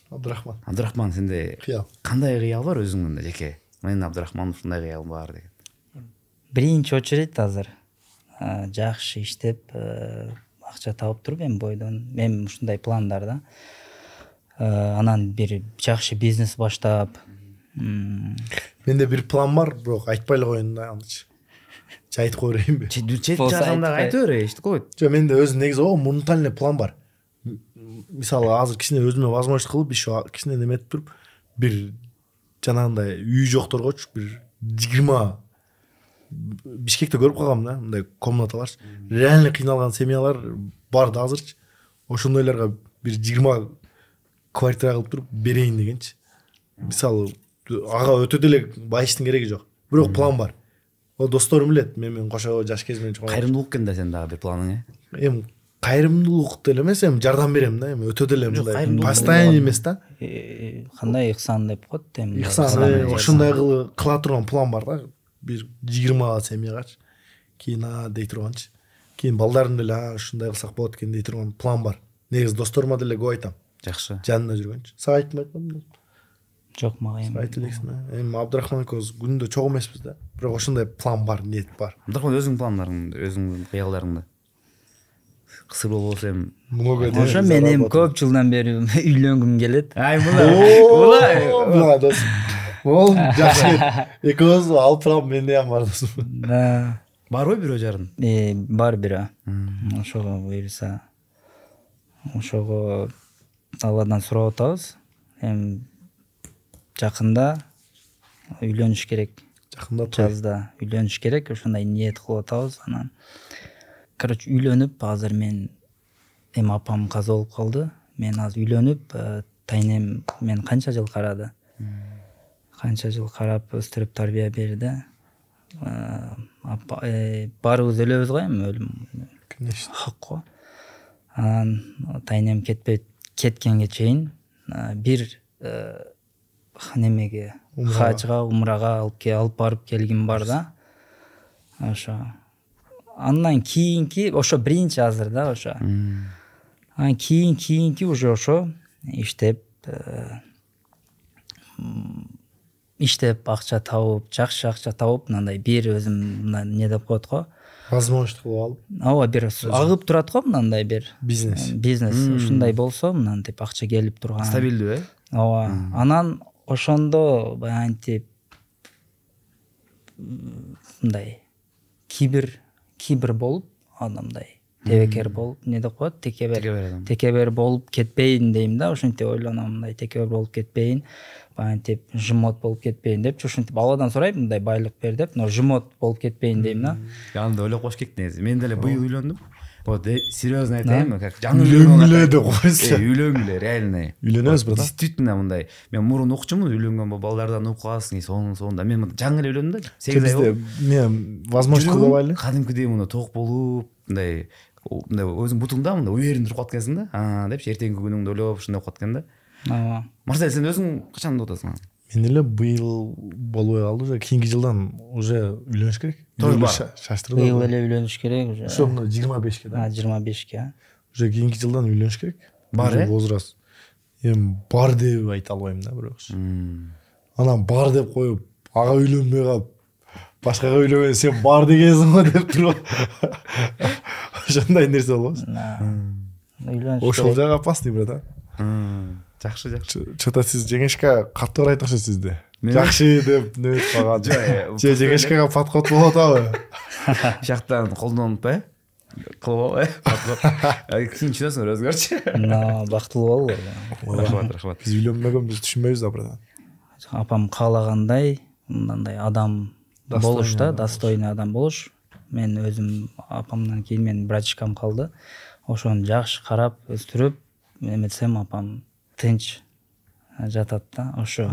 Абдрахман, сенде кандай кыял бар өзүңдө жеке? Мен Абдрахман ушундай кыялым бар деген. Биринчи очередь азыр жакшы иштеп акча таап туруп бойдон мен ушундай пландар да. Анан бир жакшы бизнес баштап. Менде бир план бар, бирок айтпай эле коеюн да, анычы. Айтып коерейинби? Чет жагында айтып бер, эчтек койт. Жок, менде өзү негизи мурунтан эле план бар. Мисалы азыр кичине өзүмө возможность кылып, ишо кичине неметип туруп, бир жанагындай үй жокторгочу бир 20 Бишкекте көрүп калгам да, мындай комнаталар. Реально кыйналган семьялар бар да азырчы. Ошондойлорго бир 20 квартира кылып туруп берейин дегенчи. Мисалы, ага өтө деле байыштын кереги жок. Бирок план бар. О досторум билет, мен менен кошо жаш кезимден чыккан. Кайрымдуулук экен да сен дагы бир планың, кайрымдуулук деле эмес, жардам берем да, өтө деле мындай постоянный эмес да. Кандай ыксан деп коет, ыксан ошондой кыла турган план бар да. Бир 20 семьягачы. Кийин дей турганчы. Кийин балдарын деле ушундай кылсак болот экен дей турган план бар. Негизи досторума деле көп айтам. Жакшы. Жанында жүргөнчү. Сага айтпадым. Жок, мага эми. Айт элексиң. Абдрахман экөөбүз күндө чогуу эмеспиз да. Бирок ошондой план бар, ниет бар. Абдрахман, өзүңдүн пландарың, өзүңдүн кыялдарыңды кысыр болбосо эми ошо мен эми көп жылдан бери үйлөнгүм келет. Була досум. Ол жакшы. Экөөбүз алып турам, менде ham бар досум. Барбы бирөө жарын? Бар бирөө. Ошого буюрса ошого Алладан сурап атабыз. Эми жакында үйлөнүш керек. Жакында жазда үйлөнүш керек, ошондой ниет кылып атабыз. Анан короче үйлөнүп азыр мен эми апам каза болуп калды. Мен азыр үйлөнүп, тайнем мен канча жыл карады. Канча жыл карап өстүрүп тарбия берди. Баарыбыз өлөбүз го эми, өлүм Конечно. хак го. Анан тайнем кеткенге чейин бир немеге хажга, умрага алып барып келгим бар да. Ошо. Андан кийинки ошо биринчи азыр да ошо. Анан кийинки уже ошо иштеп акча табып, жакшы акча табып, мындай бир өзүм не деп коет го. Возможность кылып алып. Ооба, бир агып турат го, мындай бир Бизнес. Ушундай болсо, мынтип акча келип турган. Стабилдүү, Ооба. Анан ошондо баянтип мындай кибер болуп, адамдай тебекер болуп, не деп коет, текебер болуп кетпейин дейм да, ошентип ойлоном, мындай текебер болуп кетпейин, баянтип жымот болуп кетпейин деп, ошентип Алладан сурайм, мындай байлык бер деп, но жымот болуп кетпейин дейм да. Анда ойлоп кош керек негизи. Мен деле быйыл үйлөндүм. Вот серьезно айтайынбы, как жаңы Үйлөнгүлө деп койсо. Үйлөнгүлө, реально. Үйлөнөбүз брат. Действительно мындай. Мен мурун окчумун, үйлөнгөн балдардан угуп каласың, сонун. Мен жаңы эле үйлөндүм да. 8 ай болду. Мен возможность кылып алайлы. Кадимкидей мына ток болуп, мындай өзүң бутуңда мындай уверен туруп каткансың да. Депчи эртеңки күнүңдү ойлоп ушундай кылып атканда. Ооба. Марсель, сен өзүң качан утасың? Мен эле быйыл болбой калды, уже кийинки жылдан уже үйлөнүш керек. Тоже бар. Шаштырды. Быйыл эле үйлөнүш керек уже. Ошо 25ке да. 25ке. Уже кийинки жылдан үйлөнүш керек. Бар, возраст. Эми бар деп айта албайм да, бирок. Анан бар деп коюп, ага үйлөнбөй калып, башкага үйлөнгөн сен бар дегенсиң го деп туруп. Ошондой нерсе болбосу. Үйлөнүш. Ошол жак опасный, брат. Жакшы. Чота сиз жеңешке каттуу айтакчы сизди. Жакшы деп нөт калган. Же жеңешкеге подход болуп атабы? Бияктан колдонуп кылып кийин түшүнөсүңөр өзүңөрчү. Бактылуу болду. Рахмат. Биз үйлөнбөгөнбүз, түшүнбөйбүз да, брат. Апам каалагандай, мындай адам болуш да, достойный адам болуш. Мен өзүм апамдан кийин менин братишкам калды. Ошону жакшы карап, өстүрүп, эметсем апам тынч жатат да, ошо.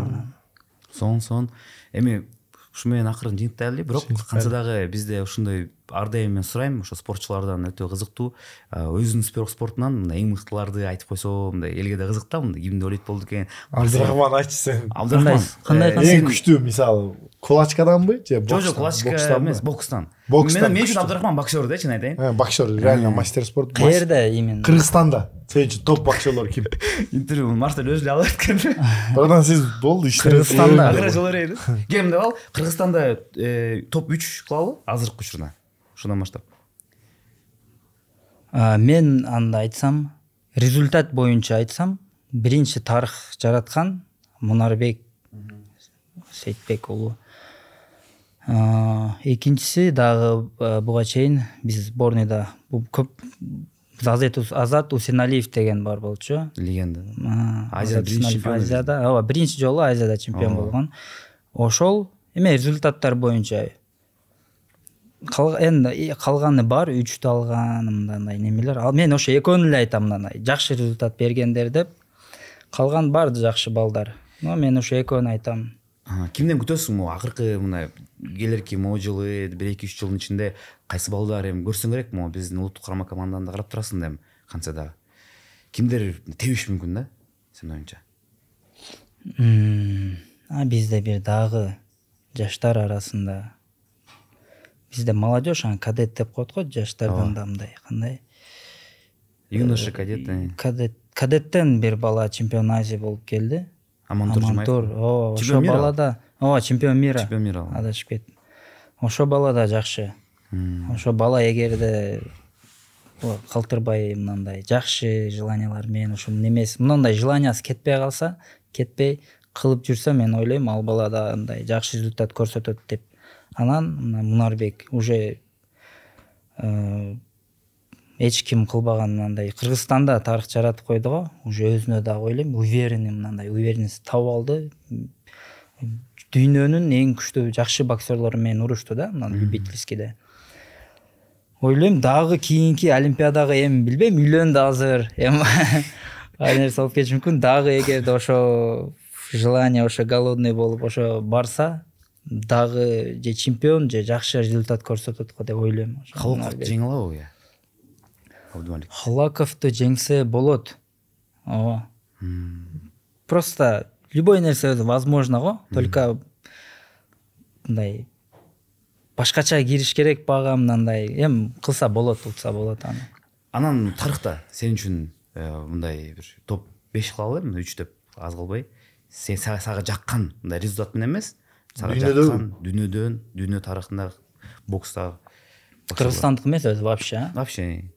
Сон. Эми ушу менен акырын жыйынтайлы, бирок кантса дагы бизде ушундай ар дайым мен сурайм, ошо спортчулардан өтө кызыктуу, өзүнүн спортунан мындай эң мыктыларды айтып койсо, мындай элге да кызык да, мындай кимди ойлойт болду экен. Абдырахман айтчы сен. Абдырахман кандай Эң күчтүү мисалы кулачкаданбы же бокстан? Жок, кулачка эмес, бокстан. Мен үчүн Абдырахман боксер да, чын айтайын. Боксер, реально мастер спорта. Каерде именно? Кыргызстанда. Сен үчүн топ боксерлор ким? Интервью Марсель өзү эле алып аткан. Братан, сиз болду иште. Кыргызстанда. Акыры жол эрейди. Кем деп ал? Кыргызстанда топ 3 кылалы азыркы учурда. Ошондон баштап. Мен анда айтсам, результат боюнча айтсам, биринчи тарых жараткан Мунарбек Сейтбек уулу. Экинчиси дагы буга чейин биз сборныйда көп Азат Усеналиев деген бар болчу. Легенда. Азия биринчи чемпион. Азияда, ооба, биринчи жолу Азияда чемпион болгон. Ошол эме результаттар боюнча энди калганы бар, 3 алган мындай немелер. Ал мен ошо экөөнү эле айтам, мындай жакшы результат бергендер деп. Калган бар жакшы балдар. Но мен ошо экөөнү айтам. Кимден күтөсүң му акыркы мына келерки жылы, 1-2-3 жылдын ичинде кайсы балдар эми көрсөң керек му биздин улуттук карама команданы карап турасың да эми канча дагы. Кимдер тебиш мүмкүн да сен оюнча? Бизде бир дагы жаштар арасында бизде молодежь, кадет деп коет го, жаштардан да мындай кандай? Юноша кадет. Кадеттен бир бала чемпион Азия болуп келди. Амантур. Ошо балада, чемпион мира. Чемпион мира. Адашып кеттим. Ошо бала да жакшы. Ошо бала эгерде калтырбай мындай жакшы желаниялар менен ошо немеси мындай желаниясы кетпей калса, кетпей кылып жүрсө, мен ойлойм ал бала да мындай жакшы результат көрсөтөт деп. Анан Мунарбек уже эч ким кылбаган мындай. Кыргызстанда тарых жаратып койду го, уже өзүнө дагы ойлойм, уверенный мындай, уверенность таап алды. Дүйнөнүн эң күчтүү жакшы боксерлору менен урушту да, мына любительскийде. Ойлойм, дагы кийинки олимпиадага эми билбейм, үйлөндү азыр. Ай нерсе болуп кетиши мүмкүн. Дагы эгерде ошо желание, ошо голодный болуп ошо барса, дагы же чемпион, же жакшы результат көрсөтөт го деп ойлойм. Халаковду жеңе алабы я? Абдумалик. Халаковду жеңсе болот. Ооба. Просто любой нерсе возможно го, только мындай башкача кириш керек бага мындай. Эми кылса болот, утса болот аны. Анан тарыхта сен үчүн мындай бир топ 5 кыла алам, 3 деп аз кылбай. Сен сага жаккан мындай результат менен эмес, сага жаккан дүйнөдөн, дүйнө тарыхында бокста. Кыргызстандык эмес өзү вообще. Вообще.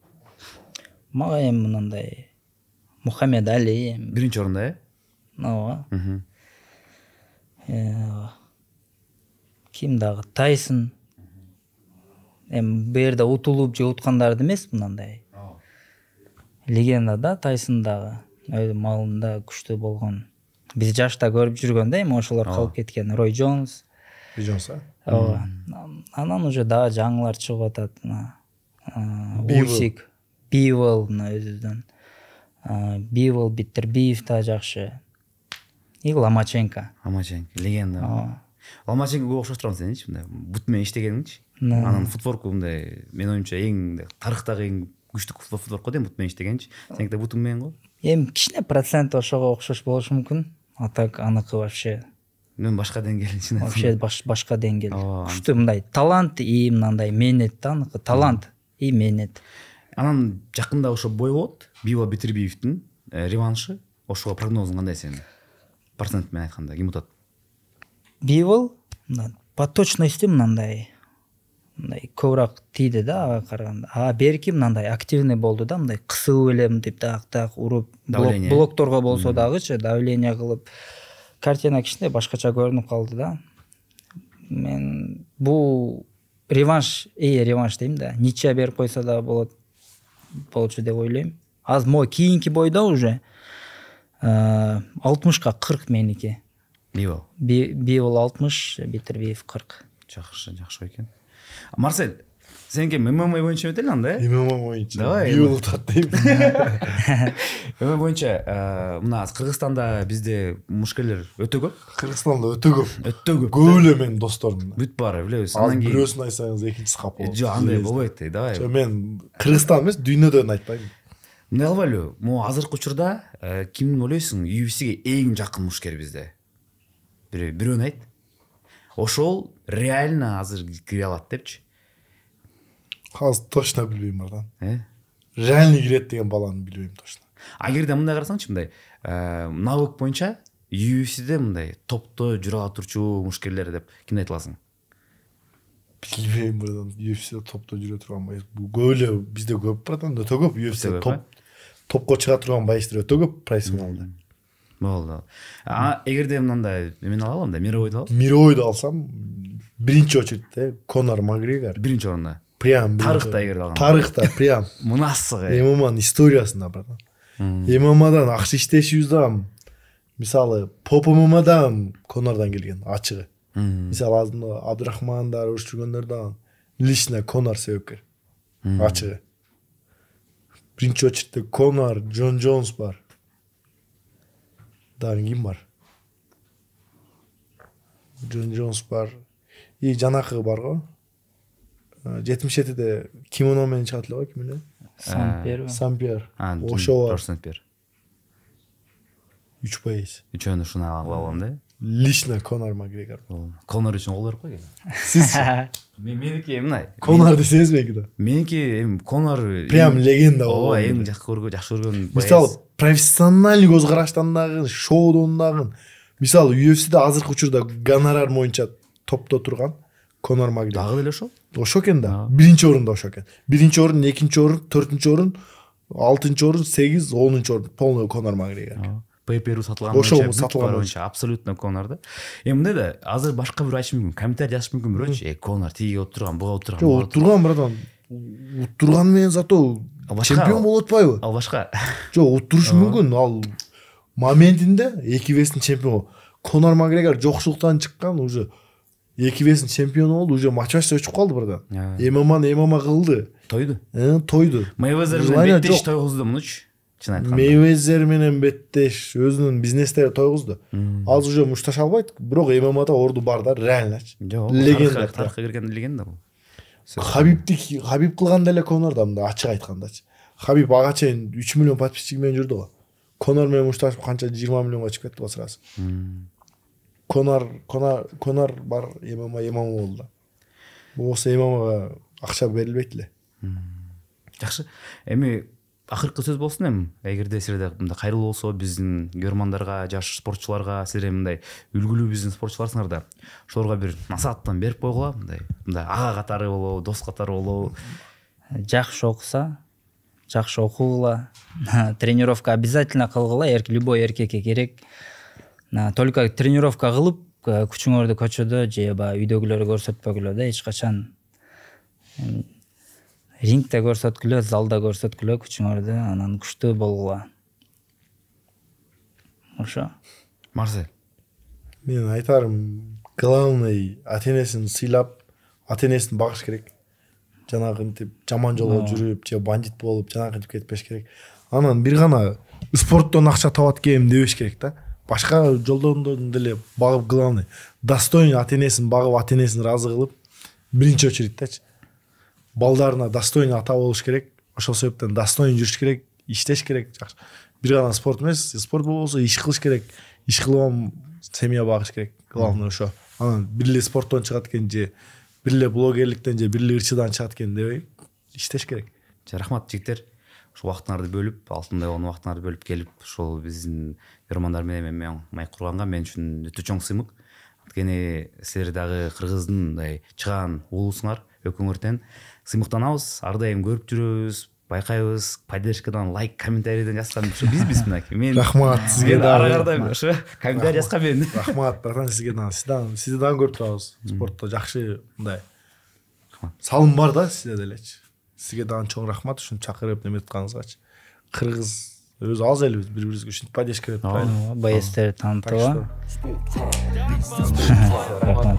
Мага эми мындай Мухаммед Али биринчи орунда, ооба. Ким дагы? Тайсон. Эми бу жерде утулуп же уткандарды эмес, мындай. Легенда да, Тайсон дагы. Малында күчтүү болгон. Биз жашта көрүп жүргөн да, эми ошолор калып кеткен. Рой Джонс. Ооба. Анан уже дагы жаңылар чыгып атат. Усик, Бивол өзүдөн. Бивол, Биттербиев да жакшы. И Ломаченко. Ломаченко, легенда. Ломаченкого окшоштурам сеничи, мындай бут менен иштегениңчи. Анан футболку мындай, мен оюмча эң тарыхтагы эң күчтүү футболку дейм, бут менен иштегенчи. Сеники да бутуң менен го? Эми кичине процент ошого окшош болушу мүмкүн. А так аныкы вообще мен башка деңгээлчи. Вообще башка деңгээл. Күчтүү мындай талант и мындай мээнет да, аныкы талант и мээнет. Анан жакында ошо бой болот, Бивол Биттербиевдин реваншы. Ошого прогнозуң кандай сенин? Процент менен айтканда ким утат? Бивол по точности мындай көбүрөөк тийди да ага караганда. Берки мындай активный болду да, мындай кысылып эле мынтип так уруп, блокторго болсо дагычы давление кылып, картина кичине башкача көрүнүп калды да. Мен бул реванш дейм да. Ничья берип койсо да болчу деп ойлойм. Аз мой кийинки бойдо уже 60ка 40 меники. Бивол 60, Биттербиев 40. Жакшы экен. Марсель, сеники ММА боюнча өтөлү анда, э? ММА боюнча. Бивол утат дейм. ММА боюнча мына Кыргызстанда бизде мушкерлер өтө көп. Кыргызстанда өтө көп. Көп эле менин досторум. Бүт бар, билебиз. Анан кийин бирөөсүн айтсаңыз экинчиси кап болот. Жок, андай болбойт, давай. Мен Кыргызстан эмес, дүйнөдөн айтпайм. Мындай кылбайлы, могу азыркы учурда кимди ойлойсуң UFC'ге эң жакын мушкер бизде? Бирөөнү айт. Ошол реально азыр кире алат депчи. Азыр точно билбейм бардан. Реально кирет деген баланы билбейм точно. Агерде мындай карасаңчы, мындай навык боюнча UFC'де мындай топто жүрө ала турчу мушкерлер деп кимди айта аласың? Билбейм бардан. UFC'де топто жүрө турган байыс. Көп эле бизде көп бардан, өтө көп UFC'де топко чыга турган байыстар өтө көп профессионалда. Болду. Эгерде мындай мен алам да, Мировойду алсам, биринчи очередте Конор Макгрегор. Биринчи орунда. Прям тарыхта эгерде алган. Тарыхта прям. Мынасыгы. ММАнын историясында бардан. ММАдан акча иштешибизде мисалы Поп ММАдан Конордон келген ачыгы. Мисалы азында Абдурахмандар, жүргөндөрдөн лично Конор себепкер. Ачыгы. Биринчи очередте Конор, Джон Джонс бар. Дагы ким бар? Джон Джонс бар. И жанакы бар го. 77-де кимоно менен чыгат эле го, ким эле? Сампьер. Ошо бар. Сампьер. 3 боец. Үчөөнү ушуна алган да. Лично Конор Макгрегор. Конор үчүн кол берип койгон. Сиз меники мындай. Конор десеңиз белги. Меники Конор прям легенда болду. Ооба, эң жакшы көргөн. Мисалы профессиональный көз караштан дагы, шоудон дагы. Мисалы UFC'де азыркы учурда гонорар боюнча топто турган Конор Макгрегор. Дагы деле ошо? Ошо экен да. Биринчи орунда ошо экен. Биринчи орун, экинчи орун, төртүнчү орун, алтынчы орун, 8, 10-чу орун полный Конор Макгрегор. Пейперу сатылган боюнча абсолютно Конор да. Эмне да азыр башка бир айтышы мүмкүн, комментарий жазышы мүмкүн бирөөчү, Конор тиги отурган, буга отурган. Жок, отурган братан. уттурган менен зато чемпион болуп атпайбы? Ал башка. Жок, уттурушу мүмкүн. Ал моментинде 2 вестин чемпиону. Конор Макгрегор жокшулуктан чыккан, уже 2 вестин чемпиону болду, уже мотивация өчүп калды бирден. ММА кылды. Тойду. Тойду. Мейвезер менен беттеш тойгузду мунучу. Чын айтканда. Мейвезер менен беттеш өзүнүн бизнестери тойгузду. Ал уже мушташ албайт, бирок ММАда орду бар да, реальночу. Легенда. Тарыхка кирген легенда бул. Хабиб кылганда эле Конор да мындай ачык айткандачы. Хабиб ага чейин 3 миллион подписчиги менен жүрдү го. Конор менен мушташып канча 20 миллионго чыгып кетти го сразу. Конор бар ММА болду да. Болсо ММАга акча берилбейт эле. Жакшы. Эми акыркы сөз болсун эми. Эгерде силерде мындай кайрылуу болсо биздин көрөрмандарга, жаш спортчуларга, силер мындай үлгүлүү биздин спортчуларсыңар да, ошолорго бир насааттан берип койгула, мындай ага катары болобу, дос катары болобу. Жакшы окуса, жакшы окугула. Тренировка обязательно кылгыла, любой эркекке керек. Только тренировка кылып, күчүңөрдү көчөдө же үйдөгүлөргө көрсөтпөгүлө да, эч качан. Рингте көрсөткүлө, залда көрсөткүлө күчүңөрдү, анан күчтүү болгула. Ошо. Марсель. Мен айтарым, главный ата-энесин сыйлап, ата-энесин багыш керек. Жанагынтип жаман жолго жүрүп, же бандит болуп, жанагынтип кетпеш керек. Анан бир гана спорттон акча табат экенмин дебеш керек да. Башка жолдон деле багып главный. Достойно ата-энесин багып, ата-энесин ыраазы кылып, биринчи очередтечи. Балдарына достойно ата болуш керек. Ошол себептен достойно жүрүш керек, иштеш керек. Жакшы. Бир гана спорт эмес, спорт болсо иш кылыш керек. Иш кылып семья багыш керек. Главное ошо. Анан бир эле спорттон чыгат экен же, бир эле блогерликтен же, бир эле ырчыдан чыгат экен дебей, иштеш керек. Рахмат жигиттер. Ушул убактыңарды бөлүп, алтындай болгон убактыңарды бөлүп келип, ошол биздин көрөрмандар менен мен майк курганга мен үчүн өтө чоң сыймык. Анткени силер дагы кыргыздын мындай чыгаан уулусуңар, өкүңөр тең сыймыктанабыз, ар дайым көрүп жүрөбүз, байкайбыз, поддержкадан, лайк, комментарийден жазган ушу бизбиз мынакей. Мен рахмат сизге да. Ара карда ошо комментарий жазган мен. Рахмат, братан, сизге да. Сизди дагы көрүп турабыз. Спортто жакшы мындай салым бар да сизде делечи. Сизге дагы чоң рахмат ушуну чакырып неме тутканыңызгачы. Кыргыз өзү аз элбиз, бири-бирибизге ушинтип поддержка берип турайлы. БСТ таанытууга. Рахмат.